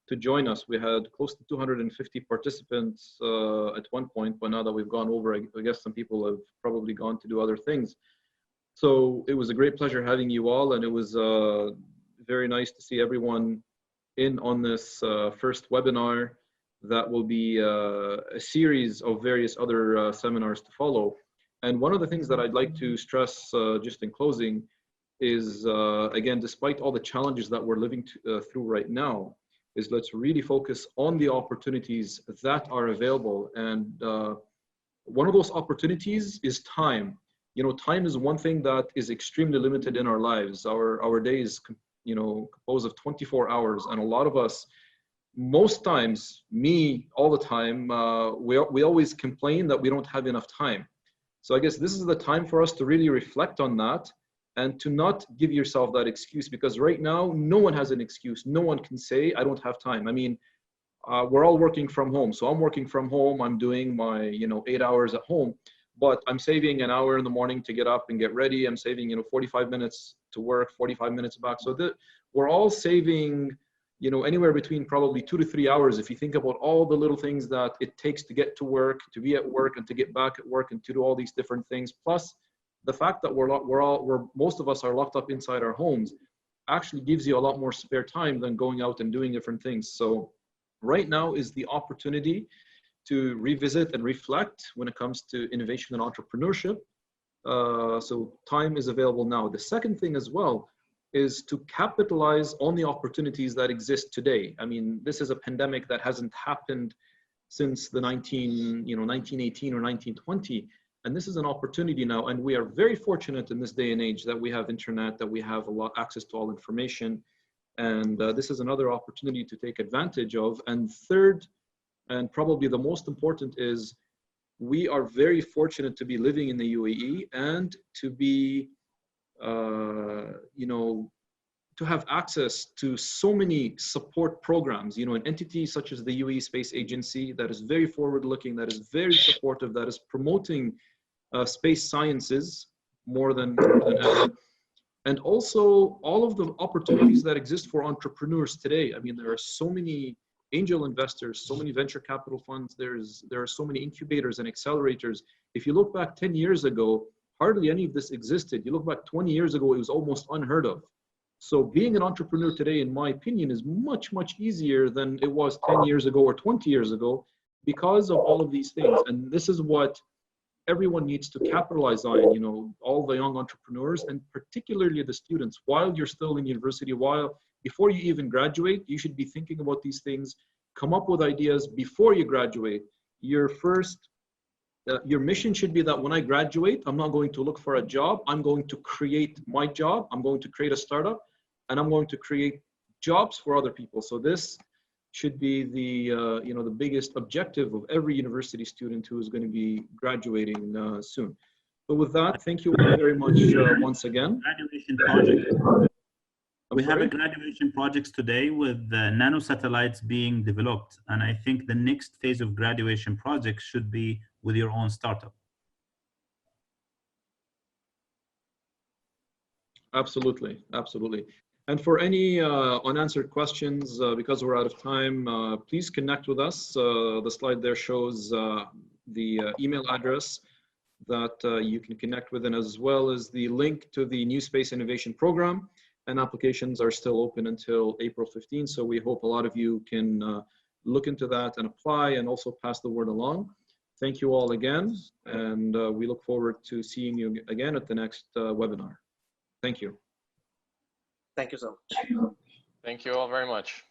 to join us. We had close to 250 participants at one point, but now that we've gone over, I guess some people have probably gone to do other things. So it was a great pleasure having you all, and it was very nice to see everyone in on this first webinar that will be a series of various other seminars to follow. And one of the things that I'd like to stress just in closing is, again, despite all the challenges that we're living through right now, is let's really focus on the opportunities that are available. And one of those opportunities is time. You know, time is one thing that is extremely limited in our lives. Our day is, you know, composed of 24 hours. And a lot of us, most times, me all the time, we always complain that we don't have enough time. So I guess this is the time for us to really reflect on that, and to not give yourself that excuse, because right now, no one has an excuse. No one can say, I don't have time. I mean, we're all working from home. So I'm working from home. I'm doing my, 8 hours at home, but I'm saving an hour in the morning to get up and get ready. I'm saving, 45 minutes to work, 45 minutes back. So we're all saving, anywhere between probably 2 to 3 hours. If you think about all the little things that it takes to get to work, to be at work, and to get back at work, and to do all these different things, plus the fact that most of us are locked up inside our homes actually gives you a lot more spare time than going out and doing different things. So right now is the opportunity to revisit and reflect when it comes to innovation and entrepreneurship. So time is available now. The second thing as well is to capitalize on the opportunities that exist today. I mean, this is a pandemic that hasn't happened since the 1918 or 1920. And this is an opportunity now, and we are very fortunate in this day and age that we have internet, that we have access to all information, and this is another opportunity to take advantage of. And third, and probably the most important, is we are very fortunate to be living in the UAE and to be, to have access to so many support programs, an entity such as the UAE Space Agency that is very forward-looking, that is very supportive, that is promoting space sciences more than ever. And also all of the opportunities that exist for entrepreneurs today. I mean, there are so many angel investors, so many venture capital funds, there are so many incubators and accelerators. If you look back 10 years ago, hardly any of this existed. You look back 20 years ago, it was almost unheard of. So being an entrepreneur today, in my opinion, is much, much easier than it was 10 years ago or 20 years ago because of all of these things. And this is what everyone needs to capitalize on, all the young entrepreneurs, and particularly the students. While you're still in university, before you even graduate, you should be thinking about these things, come up with ideas before you graduate. Your first Your mission should be that when I graduate, I'm not going to look for a job. I'm going to create my job. I'm going to create a startup, and I'm going to create jobs for other people. So this should be the the biggest objective of every university student who is going to be graduating soon. So with that, thank you very much once again. Graduation project. We have sorry? a graduation projects today with nano satellites being developed. And I think the next phase of graduation projects should be with your own startup. Absolutely, absolutely. And for any unanswered questions, because we're out of time, please connect with us. The slide there shows the email address that you can connect with, and as well as the link to the New Space Innovation Program. And applications are still open until April 15. So we hope a lot of you can look into that and apply, and also pass the word along. Thank you all again. And we look forward to seeing you again at the next webinar. Thank you. Thank you so much. Thank you all very much.